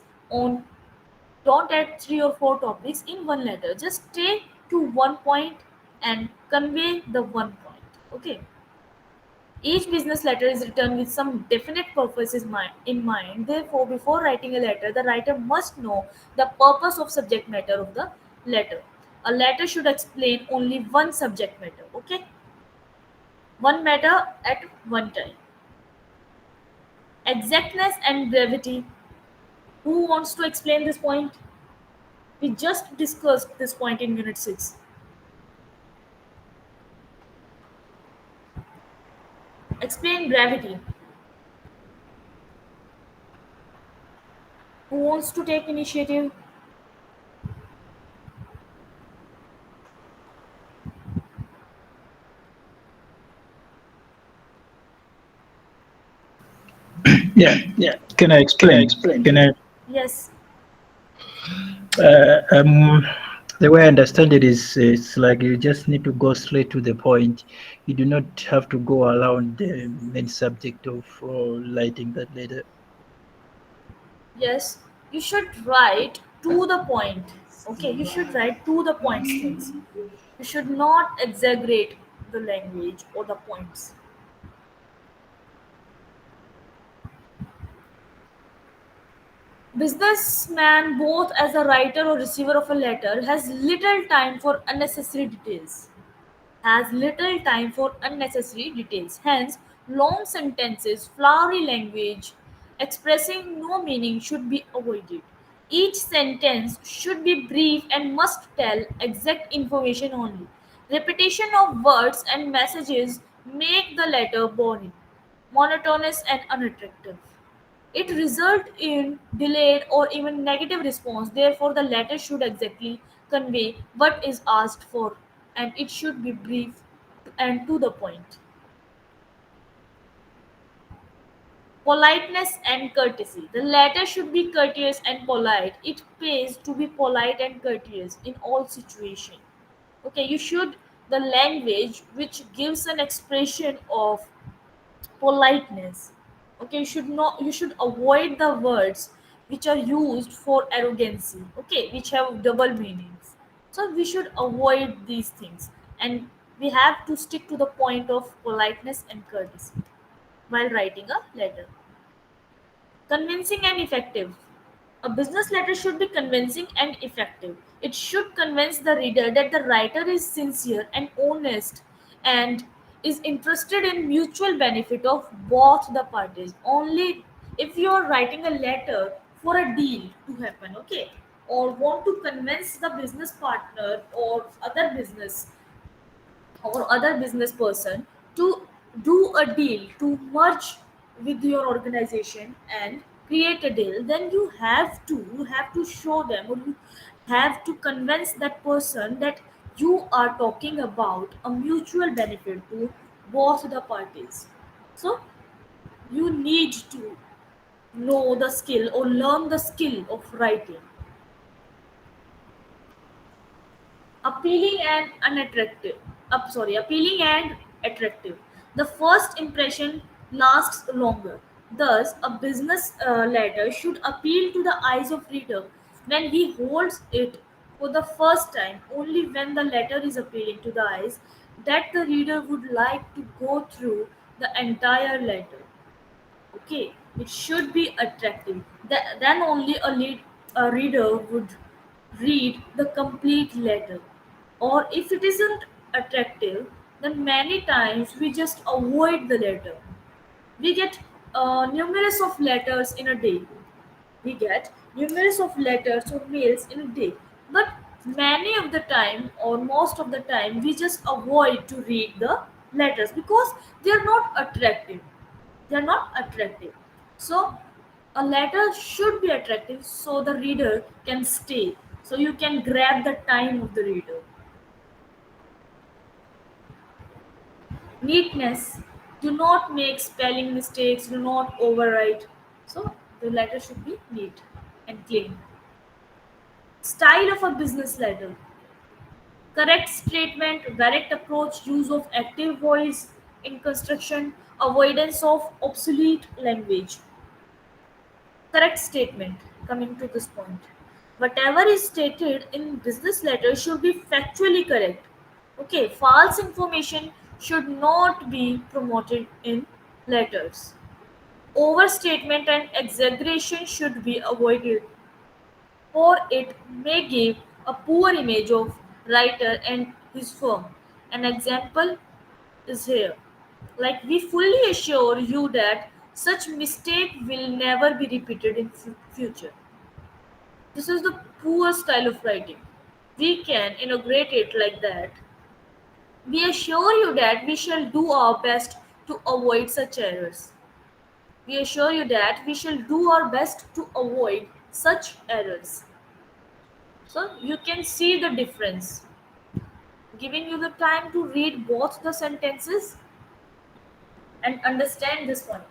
in one letter. Just stay to one point and convey the one point. Okay. Each business letter is written with some definite purposes in mind. Therefore, before writing a letter, the writer must know the purpose of subject matter of the letter. A letter should explain only one subject matter. Okay, one matter at one time. Exactness and brevity. Who wants to explain this point? We just discussed this point in Unit 6. Explain brevity. Who wants to take initiative? Yeah. Can I explain? Can I? Yes, Uh, um, the way I understand it is, it's like you just need to go straight to the point. You do not have to go around the main subject of lighting that letter. yes. You should write to the point. Okay, you should write to the points things. You should not exaggerate the language or the points. Businessman, both as a writer or receiver of a letter, has little time for unnecessary details. Has little time for unnecessary details. Hence, long sentences, flowery language expressing no meaning should be avoided. Each sentence should be brief and must tell exact information only. Repetition of words and messages make the letter boring, monotonous, and unattractive. It results in delayed or even negative response. Therefore, the letter should exactly convey what is asked for, and it should be brief and to the point. Politeness and courtesy. The letter should be courteous and polite. It pays to be polite and courteous in all situations. Okay, you should the language which gives an expression of politeness. Okay, you should avoid the words which are used for arrogancy, okay, which have double meanings. So we should avoid these things, and we have to stick to the point of politeness and courtesy while writing a letter. Convincing and effective. A business letter should be convincing and effective. It should convince the reader that the writer is sincere and honest and is interested in mutual benefit of both the parties. Only if you are writing a letter for a deal to happen, okay, or want to convince the business partner or other business person to do a deal to merge with your organization and create a deal, then you have to show them, or you have to convince that person that you are talking about a mutual benefit to both the parties. So you need to know the skill or learn the skill of writing. Appealing and attractive. The first impression lasts longer. Thus, a business letter should appeal to the eyes of reader when he holds it for the first time. Only when the letter is appealing to the eyes that the reader would like to go through the entire letter. Okay, it should be attractive. Then only a reader would read the complete letter. Or if it isn't attractive, then many times we just avoid the letter. We get numerous of letters in a day. We get numerous of letters or mails in a day, but many of the time or most of the time we just avoid to read the letters because they are not attractive. They are not attractive. So a letter should be attractive so the reader can stay, so you can grab the time of the reader. Neatness. Do not make spelling mistakes, do not overwrite. So the letter should be neat and clean. Style of a business letter. Correct statement, direct approach, use of active voice in construction, avoidance of obsolete language. Correct statement. Coming to this point, whatever is stated in business letter should be factually correct. Okay, false information should not be promoted in letters. Overstatement and exaggeration should be avoided, or it may give a poor image of writer and his firm. An example is here. Like, we fully assure you that such mistake will never be repeated in future. This is the poor style of writing. We can inaugurate it like that. We assure you that we shall do our best to avoid such errors. We assure you that we shall do our best to avoid such errors. So you can see the difference. Giving you the time to read both the sentences and understand this point.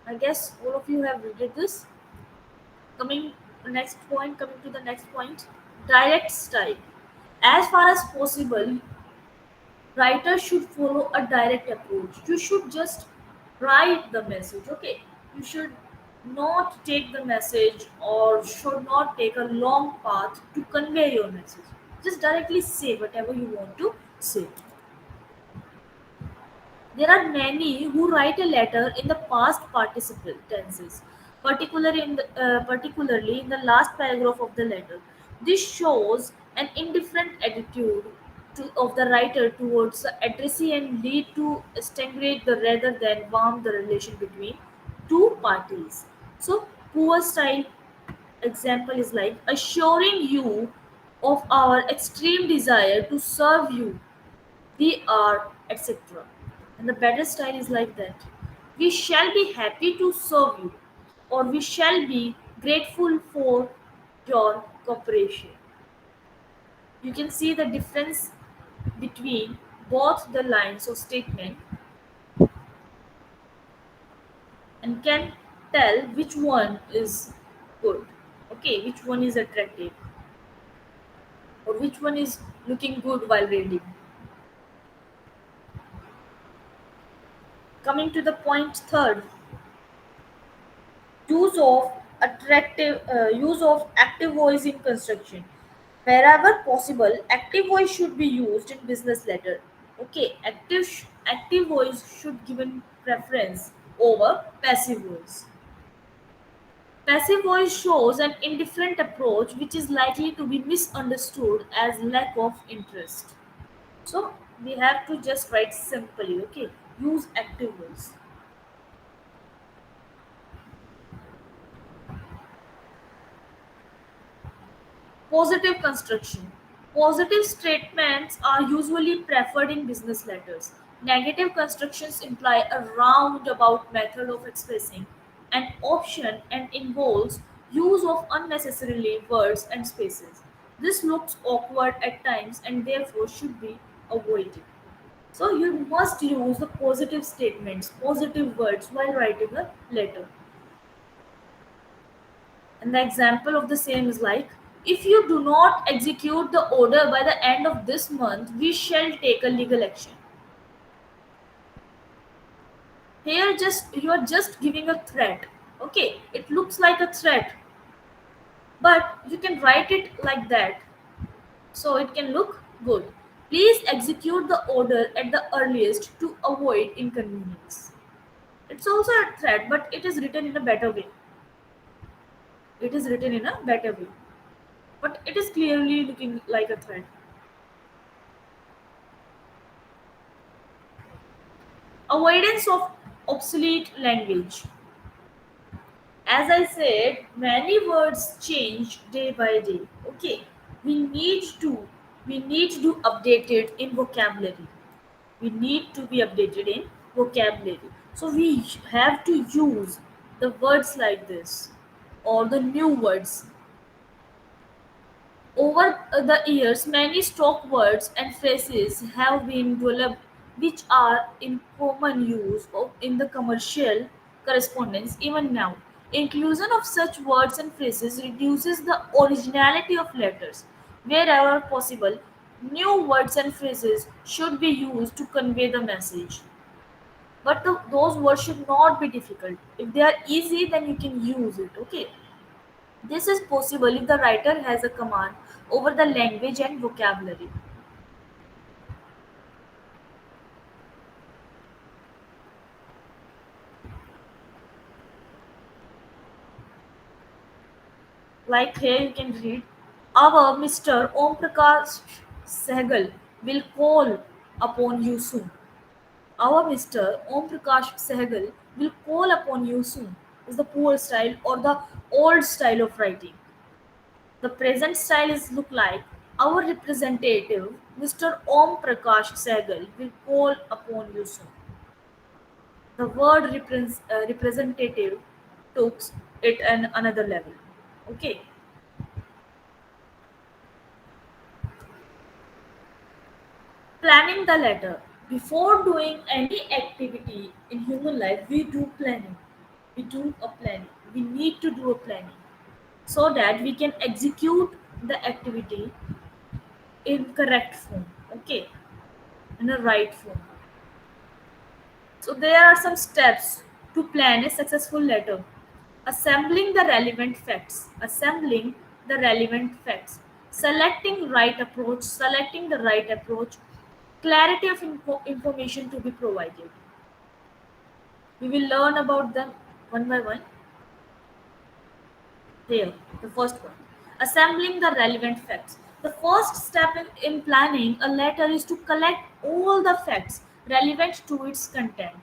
I guess all of you have read this. Coming to the next point, direct style. As far as possible, writers should follow a direct approach. You should just write the message, okay? You should not take the message or should not take a long path to convey your message. Just directly say whatever you want to say. There are many who write a letter in the past participle tenses, particularly in the last paragraph of the letter. This shows an indifferent attitude of the writer towards the addressee and lead to extinguish the rather than warm the relation between two parties. So, poor style example is like assuring you of our extreme desire to serve you, we are, etc. And the better style is like that. We shall be happy to serve you, or we shall be grateful for your cooperation. You can see the difference between both the lines of statement and can tell which one is good. Okay, which one is attractive, or which one is looking good while reading. Coming to the point third, use of active voice in construction. Wherever possible, active voice should be used in business letter. Okay, active voice should given preference over passive voice. Passive voice shows an indifferent approach which is likely to be misunderstood as lack of interest. So we have to just write simply, okay? Use active voice. Positive construction. Positive statements are usually preferred in business letters. Negative constructions imply a roundabout method of expressing an option and involves use of unnecessarily words and spaces. This looks awkward at times and therefore should be avoided. So you must use the positive statements, positive words while writing a letter. And the example of the same is like, if you do not execute the order by the end of this month, we shall take a legal action. Here just you are just giving a threat. Okay, it looks like a threat, but you can write it like that so it can look good. Please execute the order at the earliest to avoid inconvenience. It's also a threat, but it is written in a better way. It is written in a better way, but it is clearly looking like a threat. Avoidance of obsolete language. As I said, many words change day by day. Okay, we need to we need to update it in vocabulary. We need to be updated in vocabulary, so we have to use the words like this or the new words. Over the years, many stock words and phrases have been developed which are in common use in the commercial correspondence even now. Inclusion of such words and phrases reduces the originality of letters. Wherever possible, new words and phrases should be used to convey the message. But those words should not be difficult. If they are easy, then you can use it. Okay. This is possible if the writer has a command over the language and vocabulary. Like here you can read, our Mr. Om Prakash Sehgal will call upon you soon. Our Mr. Om Prakash Sehgal will call upon you soon is the poor style or the old style of writing. The present style is look like our representative, Mr. Om Prakash Sehgal, will call upon you soon. The word representative took it an another level. Okay, planning the letter. Before doing any activity in human life, we do planning. We do a planning. We need to do a planning so that we can execute the activity in correct form. Okay, in a right form. So there are some steps to plan a successful letter. Assembling the relevant facts. Assembling the relevant facts. Selecting the right approach. Clarity of information to be provided. We will learn about them one by one. Here, the first one. Assembling the relevant facts. The first step in planning a letter is to collect all the facts relevant to its content,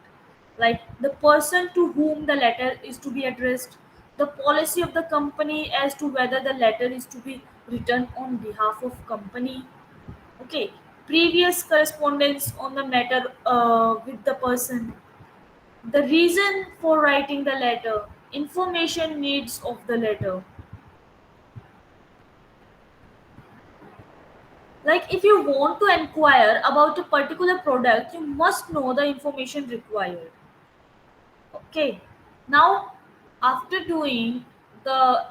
like the person to whom the letter is to be addressed, the policy of the company as to whether the letter is to be written on behalf of company. Okay, previous correspondence on the matter with the person, the reason for writing the letter, information needs of the letter. Like if you want to inquire about a particular product, you must know the information required. Okay. Now, after doing the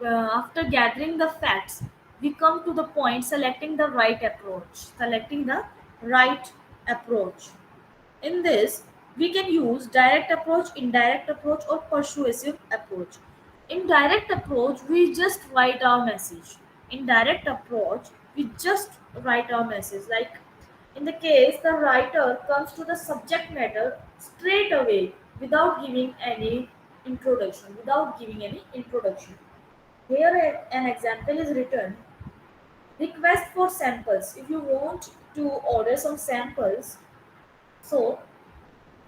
after gathering the facts, we come to the point selecting the right approach. Selecting the right approach. In this, we can use direct approach, indirect approach, or persuasive approach. In direct approach, we just write our message. In direct approach, we just write our message. Like in the case, the writer comes to the subject matter straight away without giving any introduction. Without giving any introduction. Here, an example is written: request for samples. If you want to order some samples, so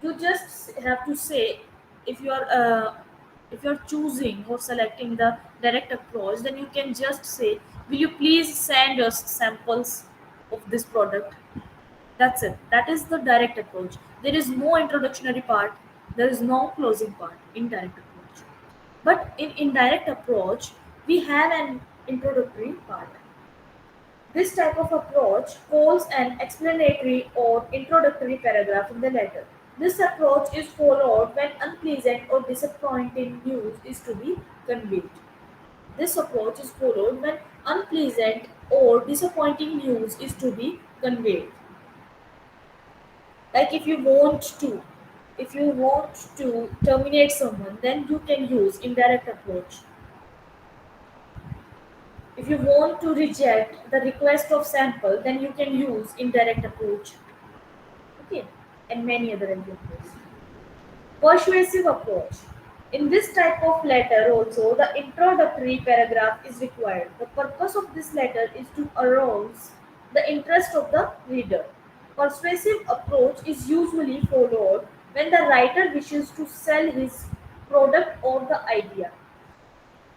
you just have to say, if you're choosing or selecting the direct approach, then you can just say, will you please send us samples of this product. That's it. That is the direct approach. There is no introductory part, there is no closing part in direct approach. But in indirect approach, we have an introductory part. This type of approach calls an explanatory or introductory paragraph in the letter. This approach is followed when unpleasant or disappointing news is to be conveyed. This approach is followed when unpleasant or disappointing news is to be conveyed. Like if you want to terminate someone, then you can use indirect approach. If you want to reject the request of sample, then you can use indirect approach. Okay, and many other examples. Persuasive approach. In this type of letter also, the introductory paragraph is required. The purpose of this letter is to arouse the interest of the reader. Persuasive approach is usually followed when the writer wishes to sell his product or the idea.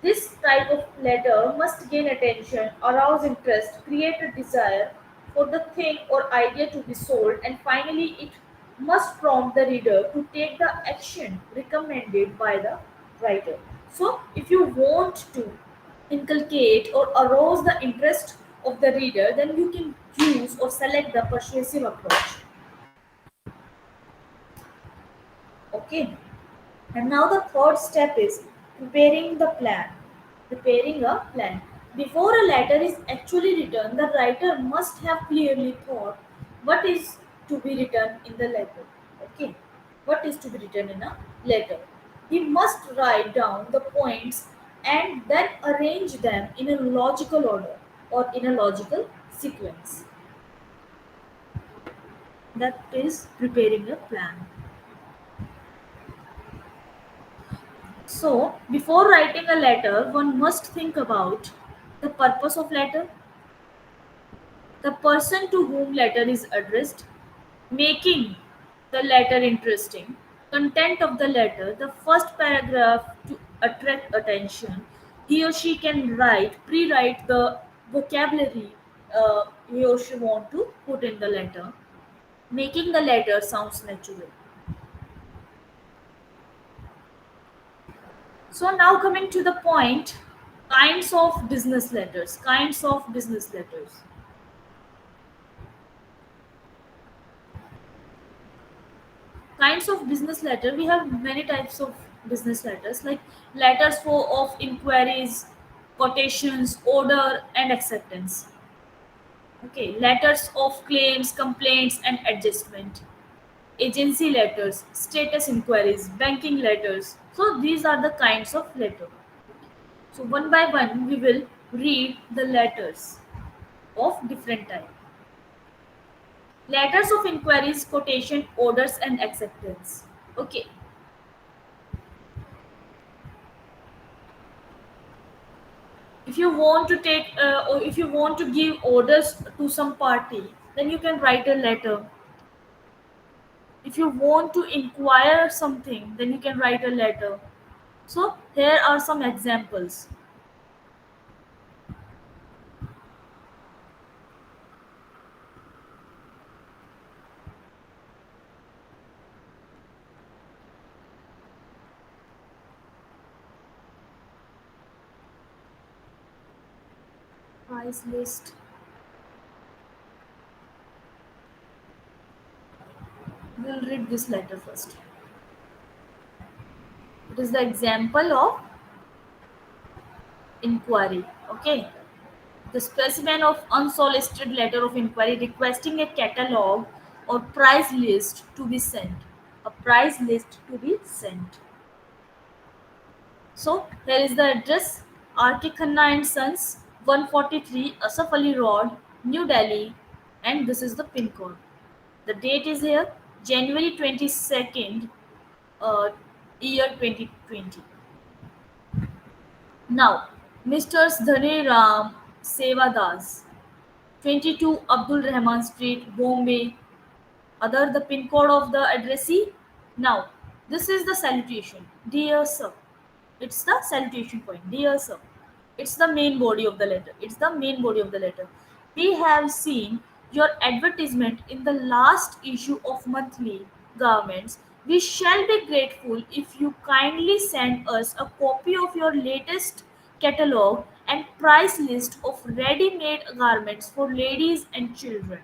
This type of letter must gain attention, arouse interest, create a desire for the thing or idea to be sold, and finally, it must prompt the reader to take the action recommended by the writer. So, if you want to inculcate or arouse the interest of the reader, then you can use or select the persuasive approach. Okay. And now the third step is preparing the plan. Preparing a plan. Before a letter is actually written, the writer must have clearly thought what is to be written in the letter. Okay. What is to be written in a letter? He must write down the points and then arrange them in a logical order or in a logical sequence. That is preparing a plan. So, before writing a letter, one must think about the purpose of letter, the person to whom letter is addressed, making the letter interesting, content of the letter, the first paragraph attract attention, he or she can pre-write the vocabulary he or she want to put in the letter, making the letter sounds natural. So now coming to the point, kinds of business letters. Kinds of business letters. Kinds of business letter. We have many types of business letters, like letters for of inquiries, quotations, order, and acceptance. Okay, letters of claims, complaints, and adjustment. Agency letters, status inquiries, banking letters. So these are the kinds of letter. So one by one, we will read the letters of different type. Letters of inquiries, quotation, orders, and acceptance. Okay, if you want to take or if you want to give orders to some party, then you can write a letter. If you want to inquire something, then you can write a letter. So here are some examples. Price list. We'll read this letter first. It is the example of inquiry. Okay. The specimen of unsolicited letter of inquiry requesting a catalog or price list to be sent. A price list to be sent. So here is the address: R.K. Khanna and Sons, 143 Asaf Ali Road, New Delhi, and this is the pin code. The date is here, January 22nd, uh, year 2020. Now, Mr. Dhani Ram Sevadas, 22 Abdul Rahman Street, Bombay. Other the pin code of the addressee. Now, this is the salutation. Dear sir. It's the salutation point. Dear sir. It's the main body of the letter. It's the main body of the letter. We have seen your advertisement in the last issue of monthly garments. We shall be grateful if you kindly send us a copy of your latest catalog and price list of ready-made garments for ladies and children.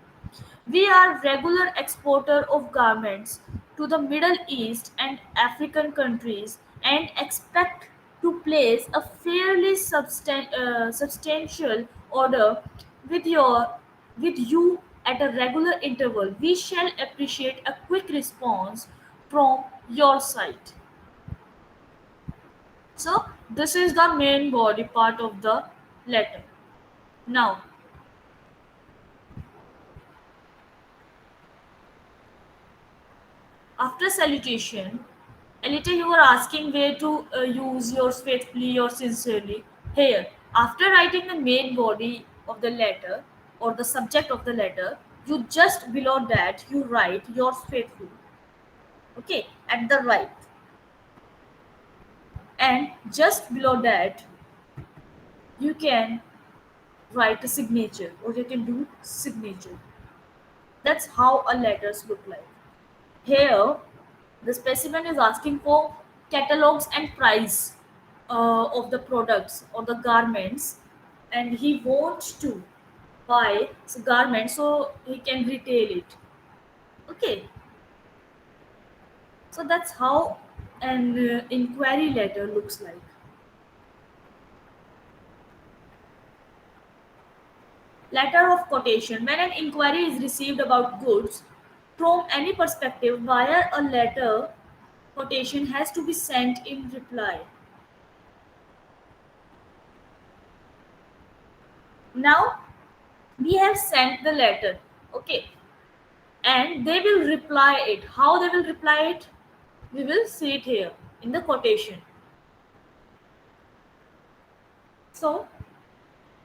We are regular exporter of garments to the Middle East and African countries and expect to place a fairly substantial order with your with you at a regular interval. We shall appreciate a quick response from your side. So this is the main body part of the letter. Now, after salutation, Alita, you were asking where to use yours faithfully or sincerely. Here, after writing the main body of the letter or the subject of the letter, you just below that you write yours faithfully. Okay, at the right, and just below that you can write a signature or you can do signature. That's how a letters look like. Here, the specimen is asking for catalogs and price of the products or the garments, and he wants to buy garments so he can retail it. Okay, so that's how an inquiry letter looks like. Letter of quotation: when an inquiry is received about goods from any perspective via a letter, quotation has to be sent in reply. Now we have sent the letter, okay, and they will reply it. How they will reply it? We will see it here in the quotation. So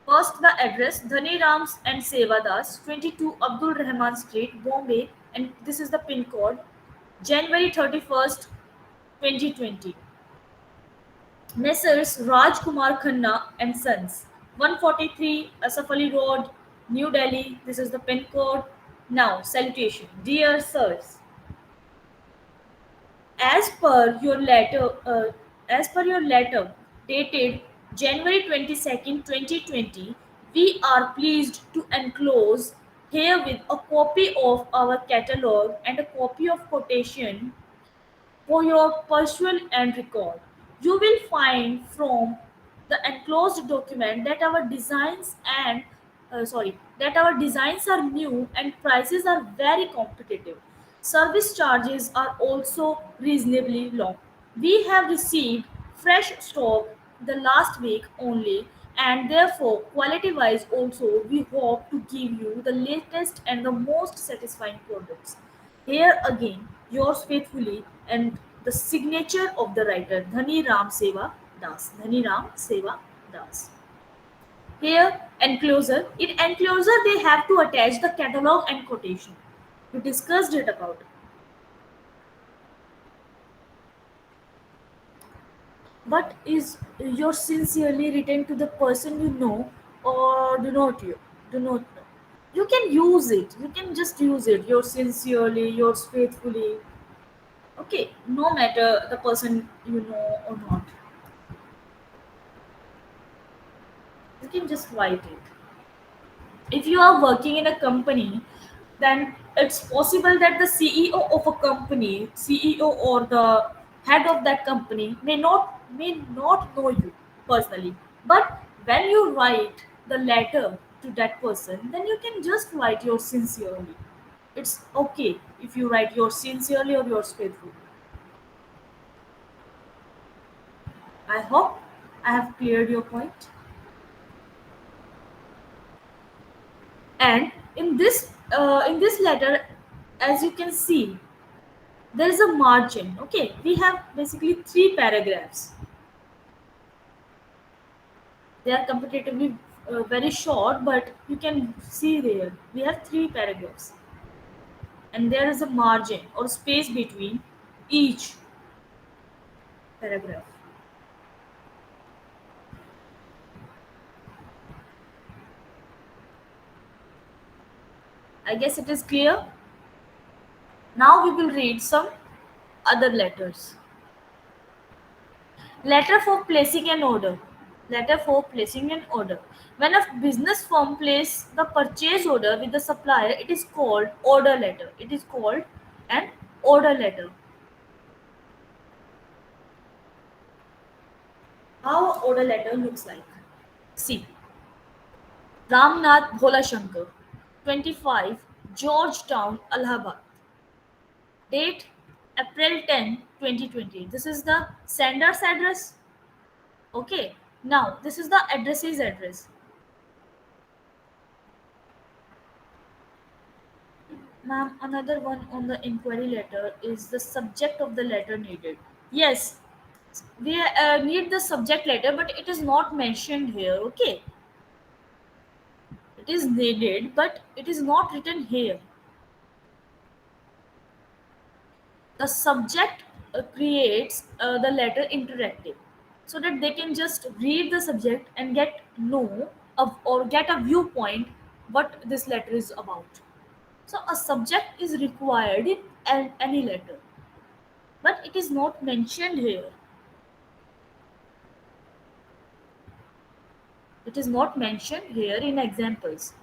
first the address: Dhani Rams and Sevadas, 22 Abdul Rahman Street, Bombay, and this is the pin code, January 31st, 2020. Messrs. Raj Kumar Khanna and Sons, 143 Asaf Ali Road, New Delhi. This is the pin code. Now, salutation. Dear sirs, as per your letter, dated January 22nd, 2020, we are pleased to enclose herewith a copy of our catalogue and a copy of quotation for your pursuit and record. You will find from the enclosed document that our designs and that our designs are new and prices are very competitive. Service charges are also reasonably low. We have received fresh stock the last week only, and therefore quality wise also we hope to give you the latest and the most satisfying products. Here again, yours faithfully and the signature of the writer Dhani Ram Seva Das. Dhani Ram Seva Das. Here, enclosure. In enclosure, they have to attach the catalog and quotation. We discussed it about. But is yours sincerely written to the person you know or do not know? You can use it. You can just use it. Yours sincerely, yours faithfully. Okay, no matter the person you know or not, you can just write it. If you are working in a company, then it's possible that the CEO of a company, CEO or the head of that company may not know you personally. But when you write the letter to that person, then you can just write yours sincerely. It's okay if you write yours sincerely or yours faithfully. I hope I have cleared your point. And in this letter, as you can see, there is a margin. Okay, we have basically three paragraphs. They are comparatively very short, but you can see there we have three paragraphs, and there is a margin or space between each paragraph. I guess it is clear. Now we will read some other letters. Letter for placing an order. Letter for placing an order. When a business firm places the purchase order with the supplier, it is called order letter. It is called an order letter. How order letter looks like. See, Ramnath Bholashankar, 25, Georgetown, Allahabad. Date April 10, 2020. This is the sender's address. Okay. Now, this is the addressee's address. Ma'am, another one on the inquiry letter is the subject of the letter needed. Yes, we need the subject letter, but it is not mentioned here. Okay, it is needed, but it is not written here. The subject creates the letter interactive, so that they can just read the subject and get know of or get a viewpoint what this letter is about. So a subject is required in any letter, but it is not mentioned here. It is not mentioned here in examples.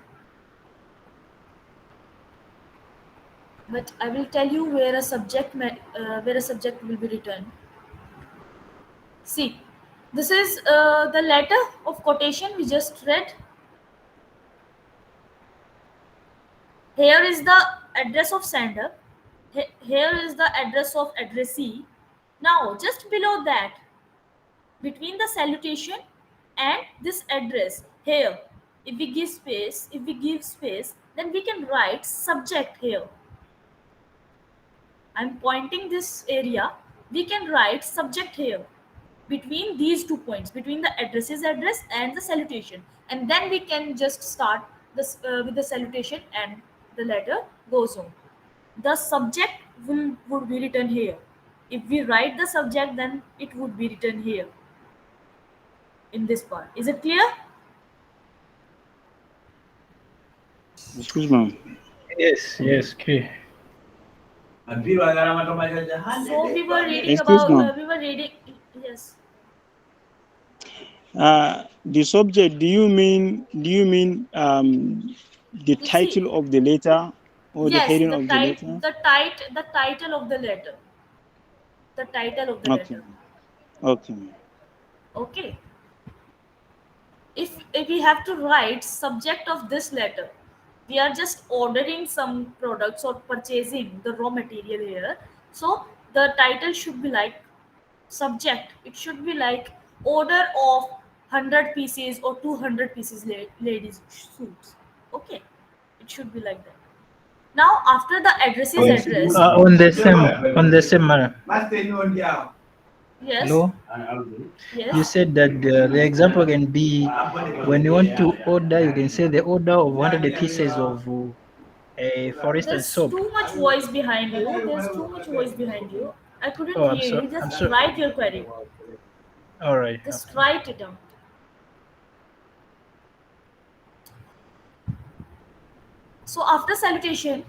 But I will tell you where a subject will be written. See, this is the letter of quotation we just read. Here is the address of sender. Here is the address of addressee. Now, just below that, between the salutation and this address, here, if we give space, then we can write subject here. I'm pointing this area. We can write subject here between these 2 points, between the addresses address and the salutation, and then we can just start this with the salutation and the letter goes on. The subject would be written here. If we write the subject, then it would be written here. in this part. Is it clear? Excuse me. Yes, yes, okay. So we were reading Excuse about, me. we were reading, yes. The subject. Do you mean the You see, title of the letter or the yes, heading of the letter? the title of the letter, the title of the Okay. letter. Okay. Okay. If we have to write subject of this letter, we are just ordering some products or purchasing the raw material here. So the title should be like subject, it should be like order of 100 pieces or 200 pieces ladies suits. Okay, it should be like that. Now after the address is address. On the same manner. Yes. Hello? You Yes. said that the example can be when you want to order, you can say the order of 100 pieces of, for instance, There's soap. too much voice behind you. There's too much voice behind you. I couldn't Oh, hear you. I'm Just sorry. write your query. All right. Just Okay. write it down. So after salutation,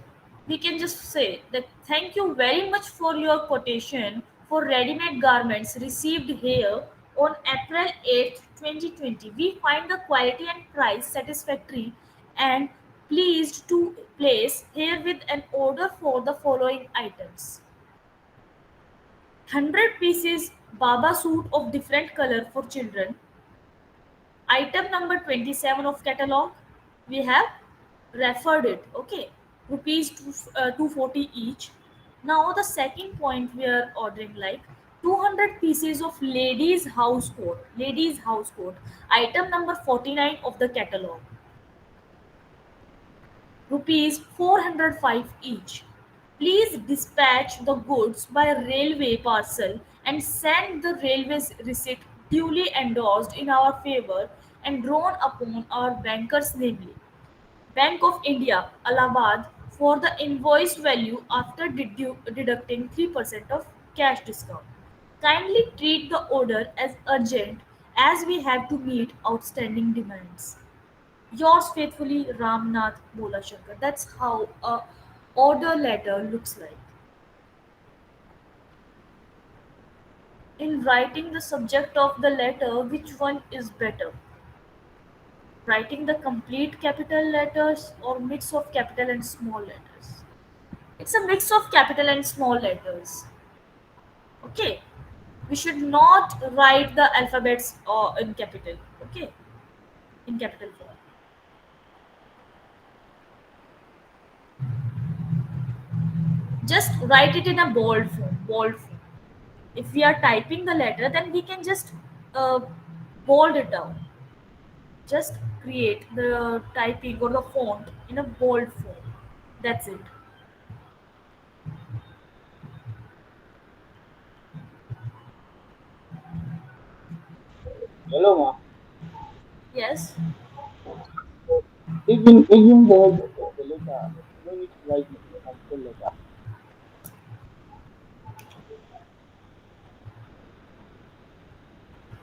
we can just say that thank you very much for your quotation for ready-made garments received here on April 8th, 2020. We find the quality and price satisfactory and pleased to place here with an order for the following items. 100 pieces Baba suit of different color for children. Item number 27 of catalog. We have referred it. Okay. Rupees 240 each. Now the second point we are ordering like 200 pieces of ladies house coat. Ladies house coat. Item number 49 of the catalog. Rupees 405 each. Please dispatch the goods by railway parcel and send the railway's receipt duly endorsed in our favor and drawn upon our bankers, namely Bank of India, Allahabad, for the invoiced value after deducting 3% of cash discount. Kindly treat the order as urgent as we have to meet outstanding demands. Yours faithfully, Ramnath Bolashankar. That's how a order letter looks like. In writing the subject of the letter, which one is better? Writing the complete capital letters or mix of capital and small letters? It's a mix of capital and small letters. Okay. We should not write the alphabets in capital. Okay. In capital form. Just write it in a bold form. Bold form. If we are typing the letter, then we can just uh, bold it down. Just create the typing or the font in a bold form. That's it. Hello, ma. Yes. Even the heading of the letter, no need to write it in capital letter.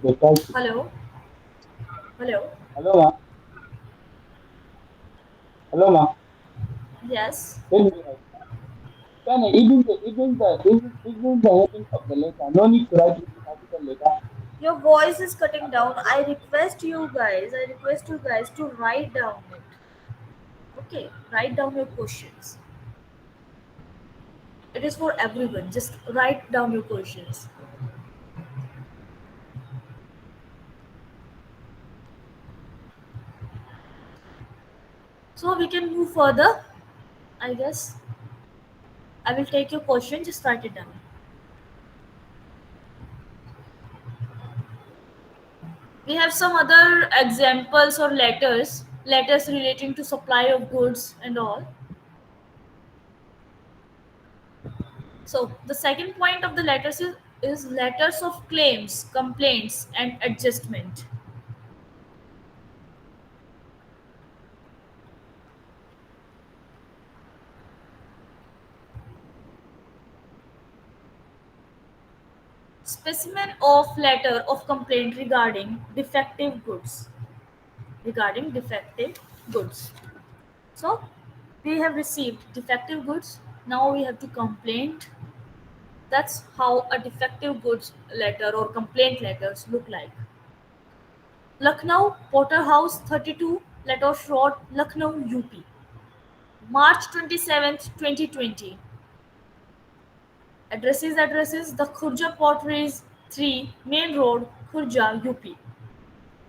The title. Hello. Hello. Hello, ma. Hello, ma. Yes. Tell me right. Can even the heading of the letter, no need to write it in capital letter. Your voice is cutting down. I request you guys to write down it. Okay. Write down your questions. It is for everyone. Just write down your questions. So we can move further. I guess I will take your question. Just write it down. We have some other examples or letters relating to supply of goods and all. So the second point of the is letters of claims, complaints, and adjustment. Specimen of letter of complaint regarding defective goods. Regarding defective goods. So we have received defective goods. Now we have to complaint. That's how a defective goods letter or complaint letters look like. Lucknow, Potter House 32, Latosh Road, Lucknow, UP. March 27th, 2020. Addresses the Khurja Potteries 3, Main Road, Khurja, UP.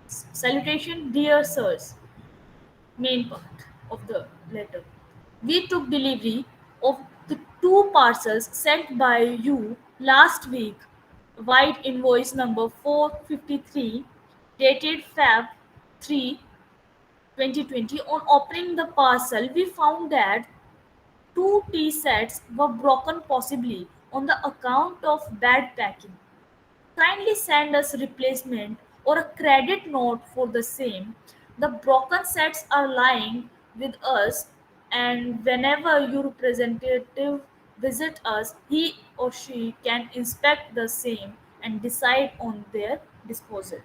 Salutation, dear sirs. Main part of the letter. We took delivery of the two parcels sent by you last week. White invoice number 453, dated Feb 3, 2020. On opening the parcel, we found that two tea sets were broken, possibly on the account of bad packing. Kindly send us replacement or a credit note for the same. The broken sets are lying with us, and whenever your representative visit us, he or she can inspect the same and decide on their disposal.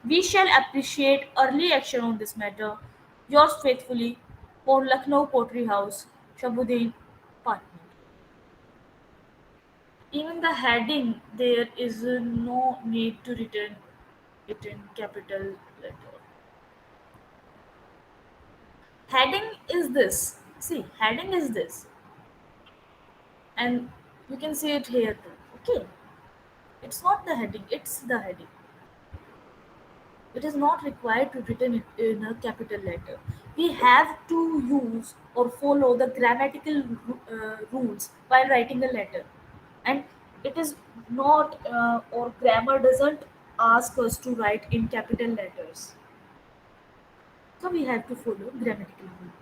We shall appreciate early action on this matter. Yours faithfully, for Lucknow Pottery House, Shabuddin, Partner. Even the heading, there is no need to return it in capital letter. Heading is this. See, heading is this, and you can see it here too. Okay, it's not the heading, it's the heading. It is not required to written it in a capital letter. We have to use or follow the grammatical rules while writing a letter, and it is not or grammar doesn't ask us to write in capital letters, so we have to follow grammatical rule.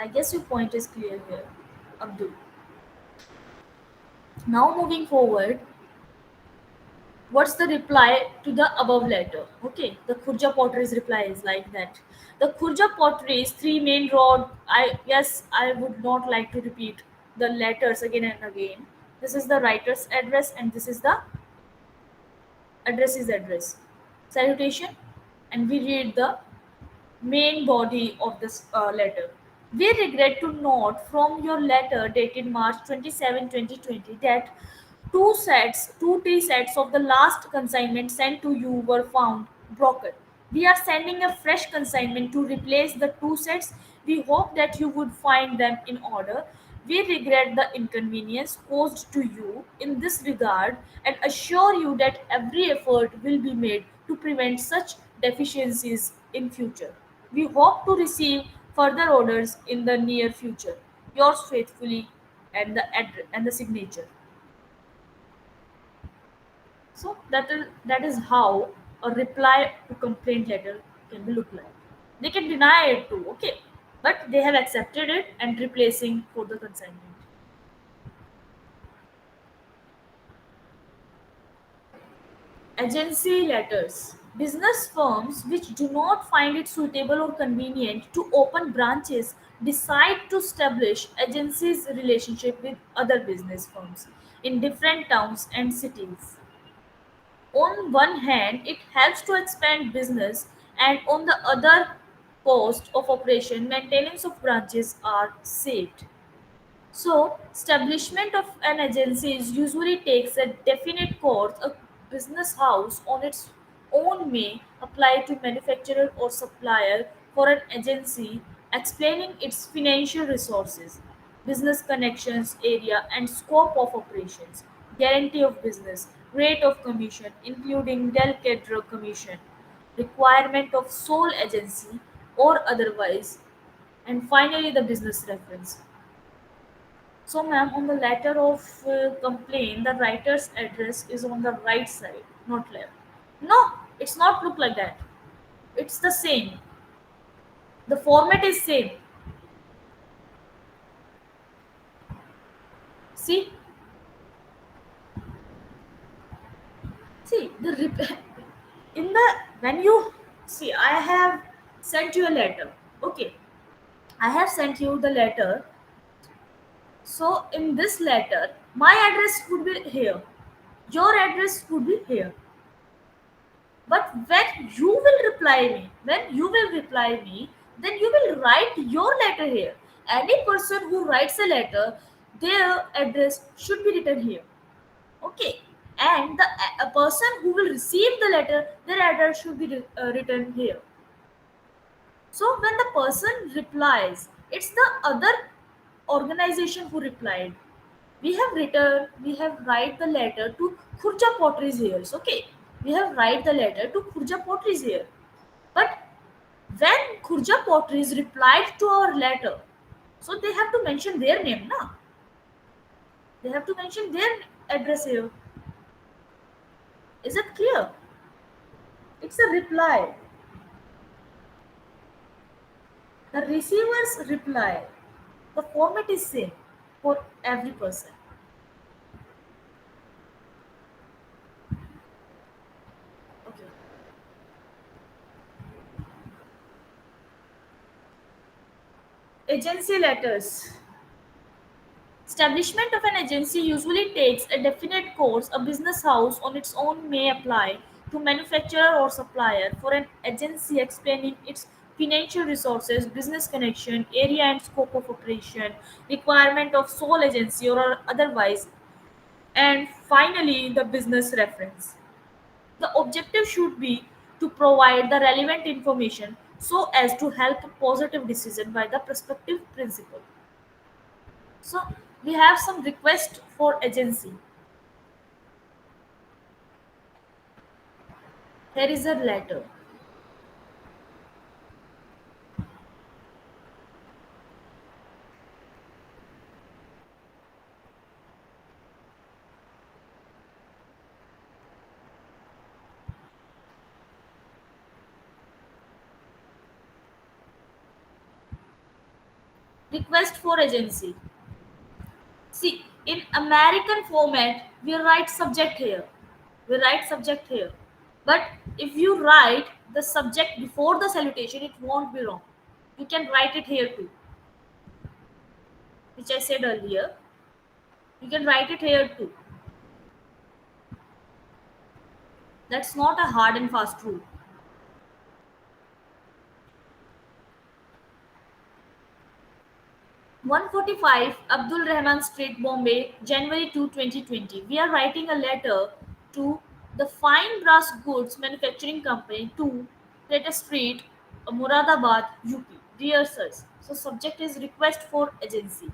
I guess your point is clear here, Abdul. Now moving forward, what's the reply to the above letter? Okay, the Khurja Potteries reply is like that. The Khurja Potteries, 3 Main Road. I Yes, I would not like to repeat the letters again and again. This is the writer's address, and this is the address's address. Salutation, and we read the main body of this letter. We regret to note from your letter dated March 27, 2020, that two tea sets of the last consignment sent to you were found broken. We are sending a fresh consignment to replace the two sets. We hope that you would find them in order. We regret the inconvenience caused to you in this regard and assure you that every effort will be made to prevent such deficiencies in future. We hope to receive further orders in the near future. Yours faithfully, and the address and the signature. So that is how a reply to complaint letter can be look like. They can deny it too, okay, but they have accepted it and replacing for the consignment. Agency letters. Business firms which do not find it suitable or convenient to open branches decide to establish agencies relationship with other business firms in different towns and cities. On one hand, it helps to expand business, and on the other, cost of operation, maintenance of branches are saved. So, establishment of an agency is usually takes a definite course. A business house on its own may apply to manufacturer or supplier for an agency, explaining its financial resources, business connections, area, and scope of operations, guarantee of business, rate of commission, including delicate drug commission, requirement of sole agency or otherwise, and finally the business reference. So, ma'am, on the letter of complaint, the writer's address is on the right side, not left. No, it's not look like that. It's the same. The format is same. See, see in the when you see, I have sent you a letter. Okay, I have sent you the letter. So in this letter my address would be here, your address would be here. But when you will reply me, then you will write your letter here. Any person who writes a letter, their address should be written here. Okay. And a person who will receive the letter, their address should be written here. So when the person replies, it's the other organization who replied. We have write the letter to Khurja Potteries here. Okay. We have write the letter to Khurja Potteries here. But when Khurja Potteries replied to our letter, so they have to mention their name, na? They have to mention their address here. Is it clear? It's a reply. The receiver's reply. The format is same for every person. Okay. Agency letters. Establishment of an agency usually takes a definite course. A business house on its own may apply to manufacturer or supplier for an agency explaining its financial resources, business connection, area and scope of operation, requirement of sole agency or otherwise, and finally the business reference. The objective should be to provide the relevant information so as to help a positive decision by the prospective principal. So we have some request for agency. Here is a letter. Request for agency. See, in American format, we write subject here. We write subject here. But if you write the subject before the salutation, it won't be wrong. You can write it here too, which I said earlier. You can write it here too. That's not a hard and fast rule. 145 Abdul Rahman Street, Bombay, January 2, 2020. We are writing a letter to the Fine Brass Goods Manufacturing Company, 2 Crater Street, Muradabad, UP. Dear sirs. So subject is request for agency.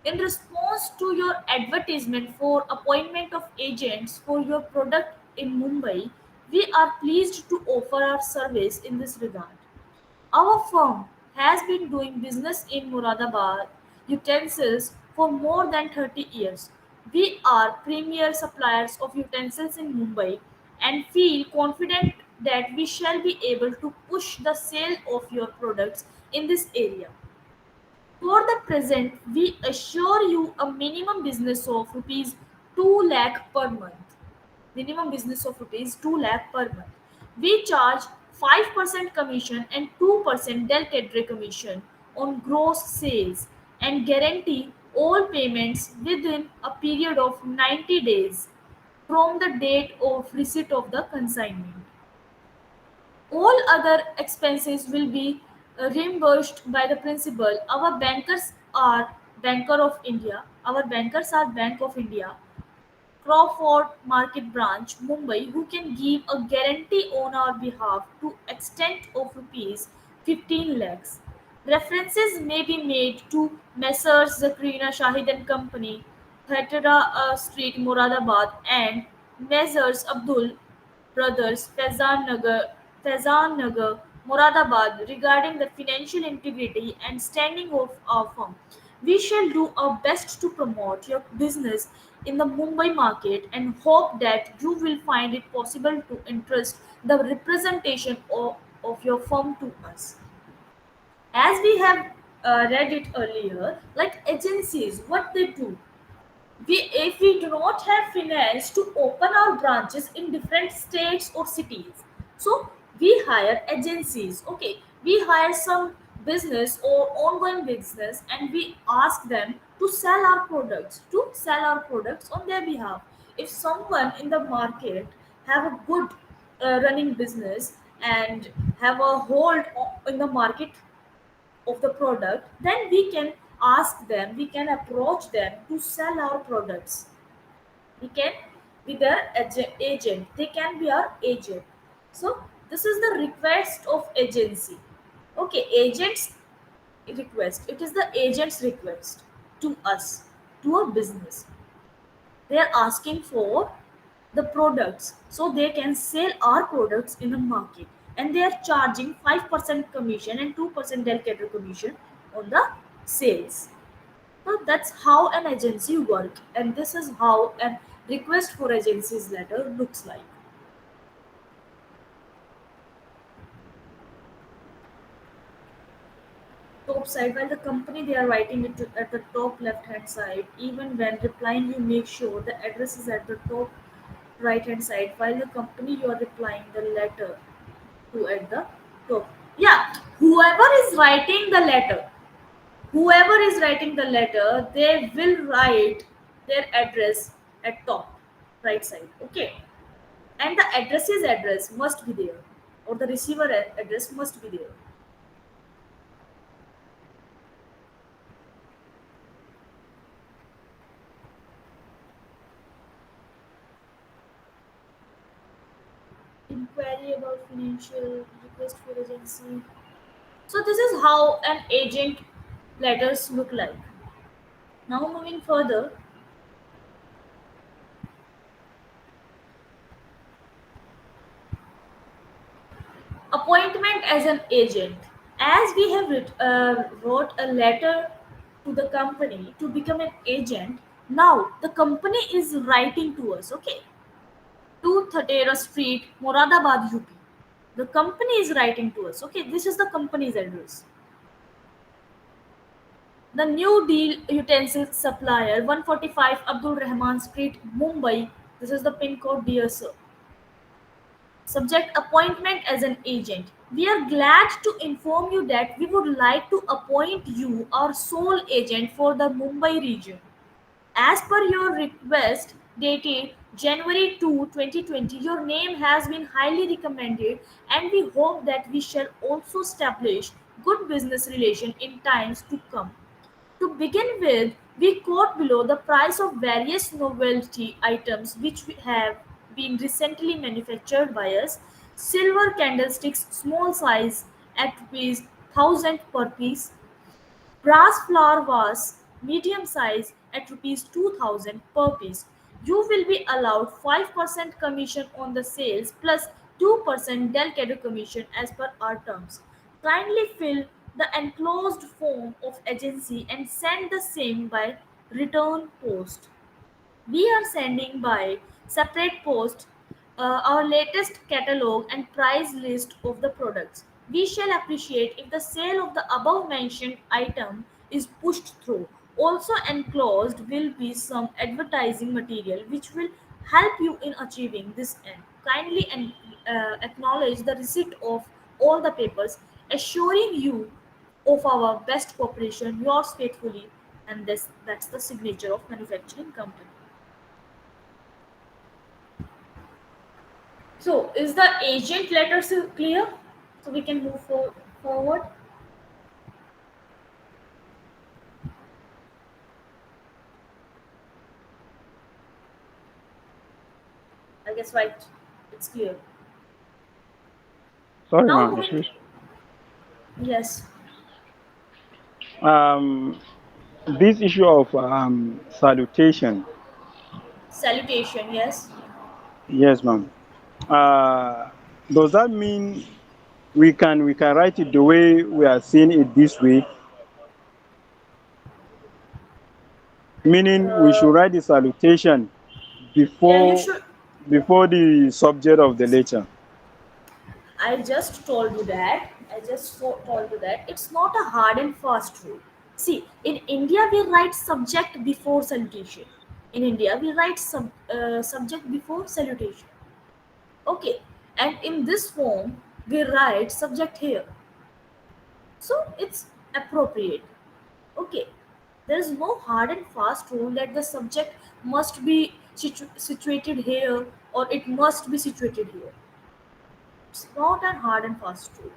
In response to your advertisement for appointment of agents for your product in Mumbai, we are pleased to offer our service in this regard. Our firm has been doing business in Muradabad utensils for more than 30 years. We are premier suppliers of utensils in Mumbai and feel confident that we shall be able to push the sale of your products in this area. For the present, we assure you a minimum business of rupees 2 lakh per month. Minimum business of rupees 2 lakh per month. We charge 5% commission and 2% del cadre commission on gross sales and guarantee all payments within a period of 90 days from the date of receipt of the consignment. All other expenses will be reimbursed by the principal. Our bankers are Banker of India. Our bankers are Bank of India, Crawford Market Branch, Mumbai, who can give a guarantee on our behalf to extent of rupees 15 lakhs. References may be made to Messrs. Zakrina Shahid and Company, Theatra Street, Moradabad, and Messrs. Abdul Brothers, Faizan Nagar, Moradabad, regarding the financial integrity and standing of our firm. We shall do our best to promote your business in the Mumbai market and hope that you will find it possible to entrust the representation of your firm to us. As we have read it earlier, like agencies, what they do, if we do not have finance to open our branches in different states or cities, so we hire agencies. Okay, we hire some business or ongoing business and we ask them to sell our products on their behalf. If someone in the market have a good running business and have a in the market of the product, then we can ask them, we can approach them to sell our products. We can be their agent, they can be our agent. So this is the request of agency. Okay, agents request, it is the agent's request to us, to a business. They are asking for the products so they can sell our products in the market, and they are charging 5% commission and 2% delegate commission on the sales. So that's how an agency work, and this is how a request for agencies letter looks like. Top side, while the company they are writing it at the top left hand side, even when replying you make sure the address is at the top right hand side, while the company you are replying the letter to at the top. Yeah, whoever is writing the letter, they will write their address at top right side. Okay, and the address's address must be there, or the receiver address must be there. Inquiry about financial request for agency. So this is how an agent letters look like. Now moving further, appointment as an agent. As we have wrote a letter to the company to become an agent, now the company is writing to us. Okay, 2 Thatera Street, Moradabad, UP. The company is writing to us. Okay, this is the company's address. The New Deal Utensils Supplier, 145 Abdul Rahman Street, Mumbai. This is the pin code, dear sir. Subject appointment as an agent. We are glad to inform you that we would like to appoint you our sole agent for the Mumbai region. As per your request dated January 2, 2020, your name has been highly recommended, and we hope that we shall also establish good business relation in times to come. To begin with, we quote below the price of various novelty items which have been recently manufactured by us. Silver candlesticks, small size, at rupees 1000 per piece. Brass flower vase, medium size, at rupees 2000 per piece. You will be allowed 5% commission on the sales plus 2% delegate commission as per our terms. Kindly fill the enclosed form of agency and send the same by return post. We are sending by separate post our latest catalog and price list of the products. We shall appreciate if the sale of the above mentioned item is pushed through. Also enclosed will be some advertising material which will help you in achieving this end. Kindly acknowledge the receipt of all the papers, assuring you of our best cooperation. Yours faithfully, and that's the signature of manufacturing company. So, is the agent letter clear? So we can move forward. I guess right. It's clear. Sorry, Now ma'am. moving. Excuse. Yes. Um, this issue of salutation. Salutation. Yes. Yes, ma'am. Uh, does that mean we can write it the way we are seeing it this way? Meaning we should Uh, write the salutation yeah. You before should. before the subject of the letter. I just told you that. Told you that it's not a hard and fast rule. See, in India we write subject before salutation. In India we write subject before salutation. Okay, and in this form we write subject here. So it's appropriate. Okay. There is no hard and fast rule that the subject must be situated here or it must be situated here. It's not a hard and fast rule.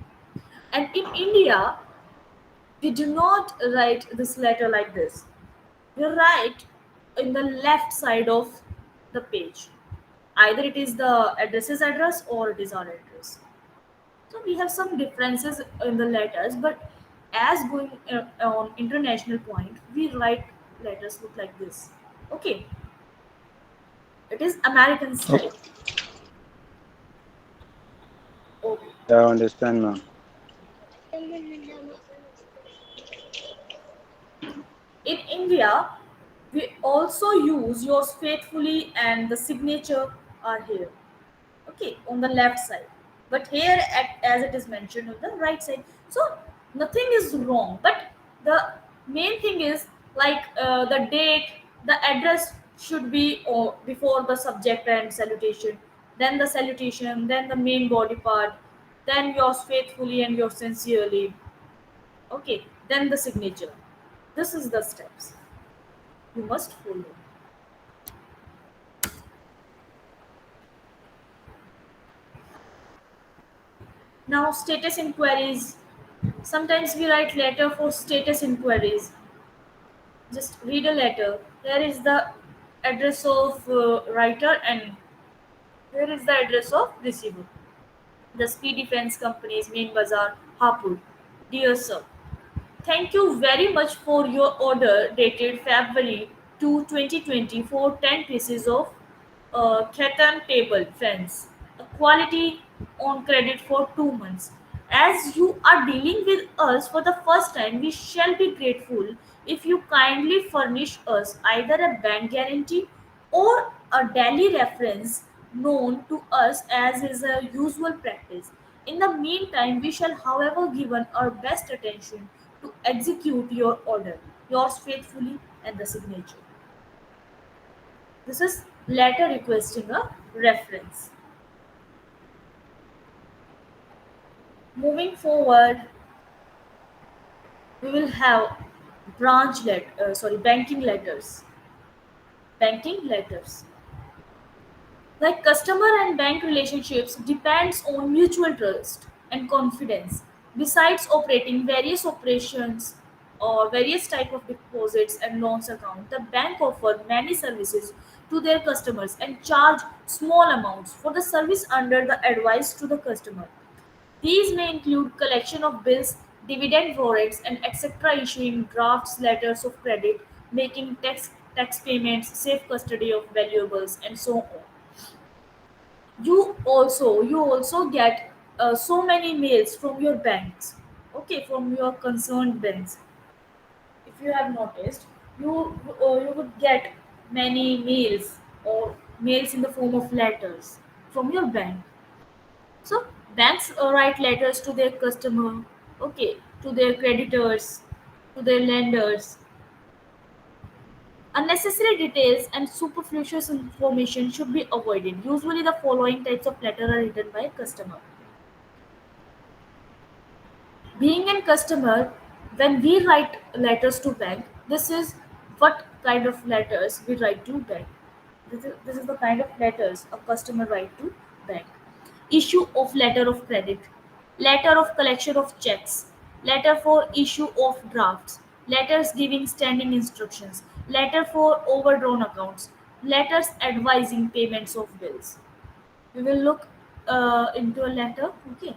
And in India, we do not write this letter like this. We write in the left side of the page. Either it is the address's address or it is our address. So we have some differences in the letters, but as going on international point, we write letters look like this. Okay, it is American style. Okay. Okay. Yeah, I understand, ma'am. In India, we also use yours faithfully and the signature are here. Okay, on the left side. But here, as it is mentioned on the right side. So nothing is wrong. But the main thing is like the date, the address should be before the subject and salutation. Then the salutation, then the main body part, then yours faithfully and yours sincerely. Okay, then the signature. This is the steps you must follow. Now, status inquiries. Sometimes we write letter for status inquiries. Just read a letter. Here is the address of writer and here is the address of receiver. The Speedy Fence Company's main bazaar, Hapur. Dear sir, thank you very much for your order dated February 2, 2020 for 10 pieces of Khatan table fence. A quality on credit for 2 months. As you are dealing with us for the first time, we shall be grateful if you kindly furnish us either a bank guarantee or a daily reference known to us as is a usual practice. In the meantime, we shall, however, given our best attention to execute your order. Yours faithfully and the signature. This is letter requesting a reference. Moving forward, we will have banking letters. Banking letters. Like customer and bank relationships depends on mutual trust and confidence. Besides operating various operations or various type of deposits and loans account, the bank offer many services to their customers and charge small amounts for the service under the advice to the customer. These may include collection of bills, dividend warrants, and etc., issuing drafts, letters of credit, making tax payments, safe custody of valuables, and so on. You also get so many mails from your banks, okay, from your concerned banks. If you have noticed, you would get many mails or mails in the form of letters from your bank. So banks write letters to their customer, okay, to their creditors, to their lenders. Unnecessary details and superfluous information should be avoided. Usually, the following types of letter are written by a customer. Being a customer, when we write letters to bank, this is what kind of letters we write to bank. This is the kind of letters a customer write to bank. Issue of letter of credit, letter of collection of checks, letter for issue of drafts, letters giving standing instructions, letter for overdrawn accounts, letters advising payments of bills. We will look into a letter. Okay.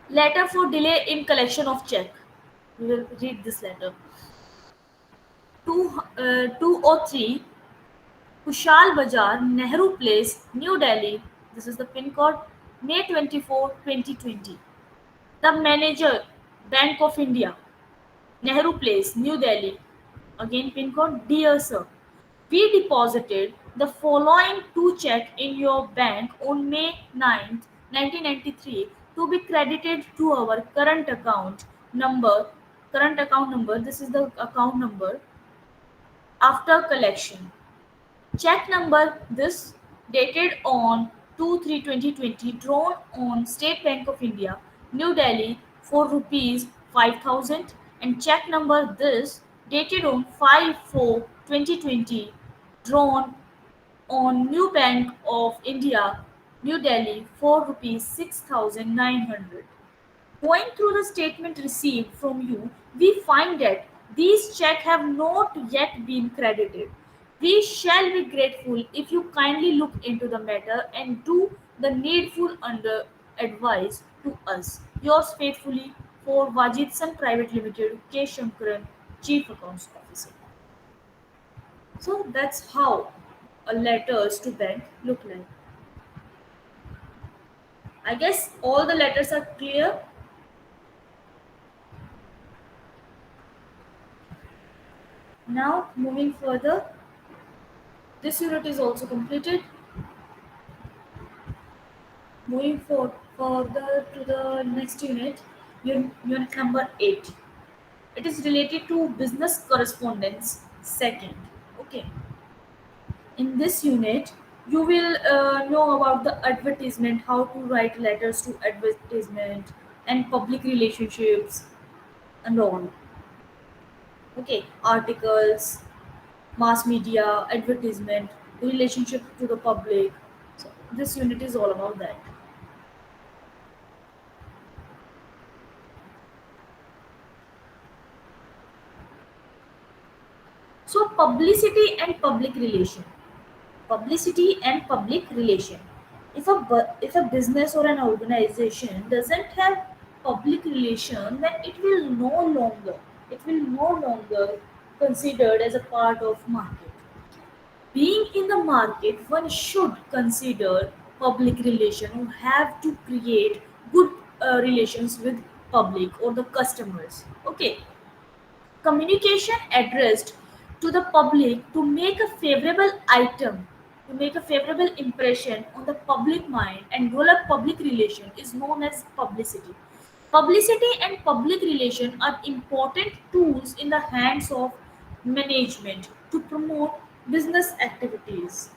Letter for delay in collection of check. We will read this letter. 203 Kushal Bazaar, Nehru Place, New Delhi. This is the pin code. May 24, 2020. The manager, Bank of India, Nehru Place, New Delhi. Again pin code. Dear sir, we deposited the following two checks in your bank on May 9th, 1993 to be credited to our number. Current account number. This is the account number after collection. Check number this dated on 2/3/2020 drawn on State Bank of India, New Delhi for rupees 5,000, and check number this dated on 5/4/2020, drawn on New Bank of India, New Delhi, for rupees 6,900. Going through the statement received from you, we find that these checks have not yet been credited. We shall be grateful if you kindly look into the matter and do the needful under advice to us. Yours faithfully, for Vajidsan Private Limited, K. Shankaran, Chief Accounts Officer. So that's how a letters to bank look like. I guess all the letters are clear. Now moving further, this unit is also completed. Moving further to the next unit, unit number 8. It is related to business correspondence second. Okay. In this unit, you will know about the advertisement, how to write letters to advertisement and public relationships and all. Okay, articles, mass media, advertisement, relationship to the public. So this unit is all about that. So publicity and public relation. If a business or an organization doesn't have public relation, then it will no longer considered as a part of market. Being in the market, one should consider public relation, who have to create good relations with public or the customers. Okay, communication addressed to the public to make a favorable impression on the public mind and develop public relation is known as publicity. Publicity and public relation are important tools in the hands of management to promote business activities.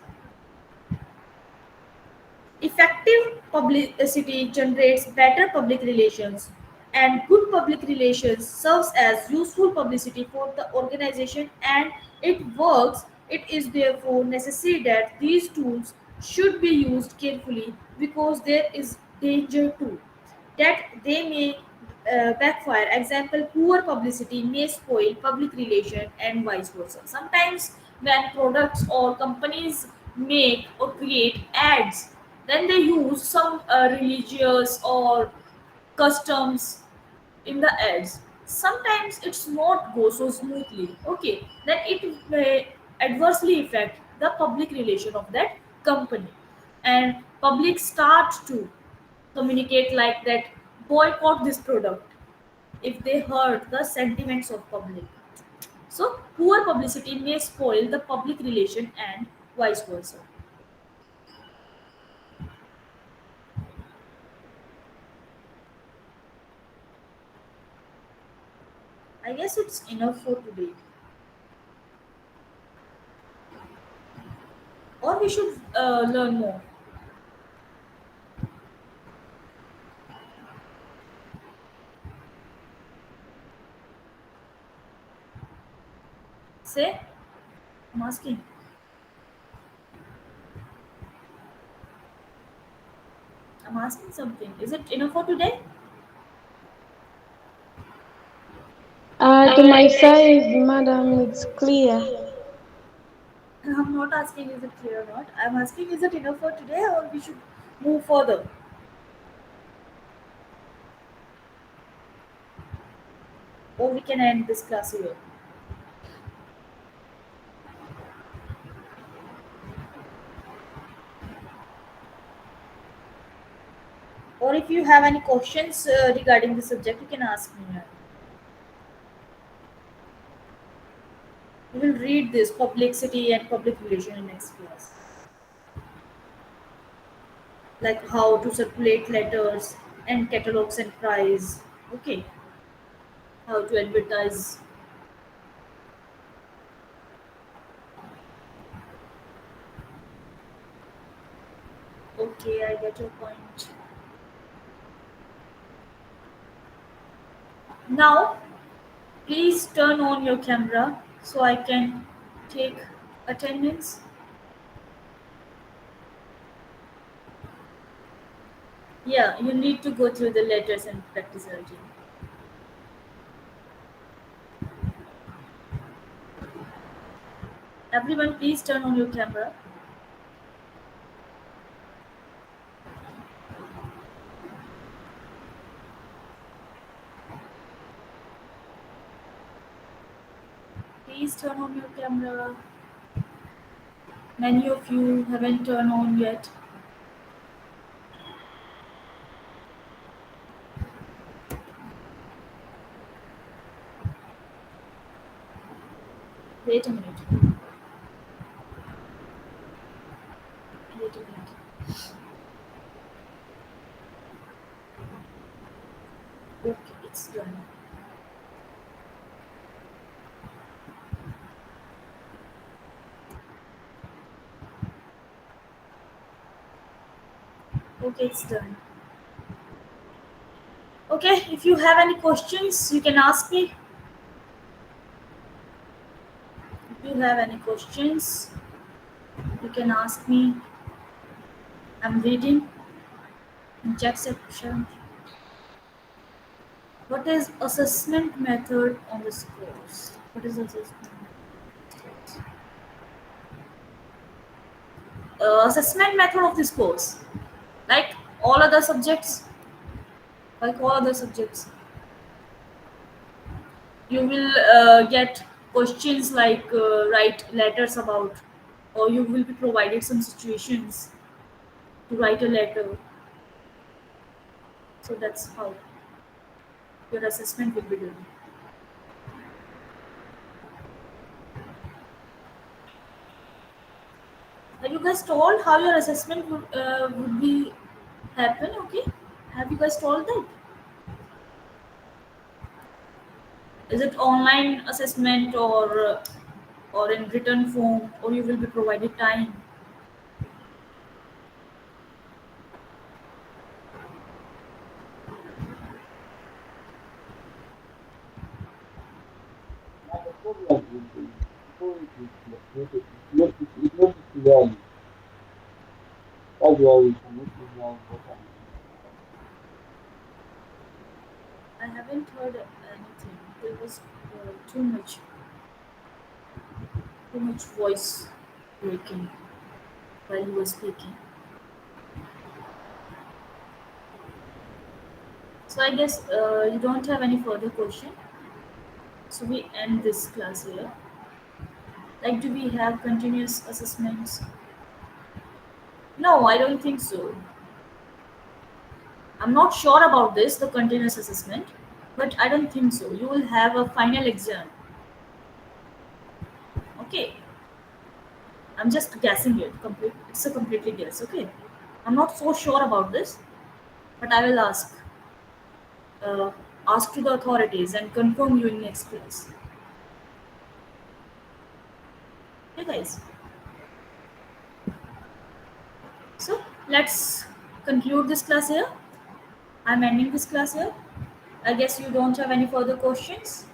Effective publicity generates better public relations, and good public relations serves as useful publicity for the organization and it works. It is therefore necessary that these tools should be used carefully because there is danger too that they may backfire. Example, poor publicity may spoil public relation and vice versa. Sometimes when products or companies make or create ads, then they use some religious or customs in the ads. Sometimes it's not go so smoothly. Okay, then it may adversely affect the public relation of that company, and public start to communicate like that, boycott this product if they hurt the sentiments of public. So poor publicity may spoil the public relation and vice versa. I guess it's enough for today, or we should learn more. Say, I'm asking. I'm asking something. Is it enough for today? To my side, madam, it's clear. I'm not asking is it clear or not. I'm asking is it enough for today or we should move further, or we can end this class here. Or if you have any questions regarding the subject, you can ask me. We will read this publicity and public relation in next class, like how to circulate letters and catalogs and price. Okay, how to advertise. Okay, I get your point. Now, please turn on your camera so I can take attendance. Yeah, you need to go through the letters and practice again. Everyone, please turn on your camera. Please turn on your camera. Many of you haven't turned on yet. Wait a minute. Wait a minute. Okay, it's done. Okay, it's done. Okay, if you have any questions, you can ask me. If you have any questions, you can ask me. I'm reading in chat section. What is assessment method on this course? What is assessment? Assessment method of this course, like all other subjects, like all other subjects, you will get questions like write letters about, or you will be provided some situations to write a letter. So that's how your assessment will be done. Have you guys told how your assessment would be happen? Okay, have you guys told that? Is it online assessment or in written form, or you will be provided time? Now the problem with the before it is illustrated, it makes it clearly. That's why we should make it more important. I haven't heard anything. There was too much voice breaking while you were speaking. So I guess you don't have any further question. So we end this class here. Like, do we have continuous assessments? No, I don't think so. I'm not sure about this, the continuous assessment, but I don't think so. You will have a final exam. Okay, I'm just guessing it. It's a completely guess. Okay, I'm not so sure about this, but I will uh, ask to the authorities and confirm you in next class. Okay, guys. So let's conclude this class here. I'm ending this class here. I guess you don't have any further questions.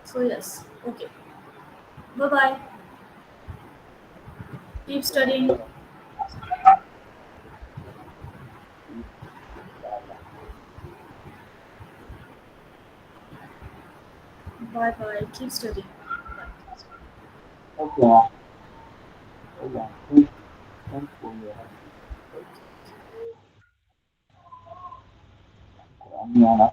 So yes, okay. Bye bye. Keep studying. Bye bye. Keep studying. Bye. Okay, now, okay. Thanks for your help. Okay. I mean,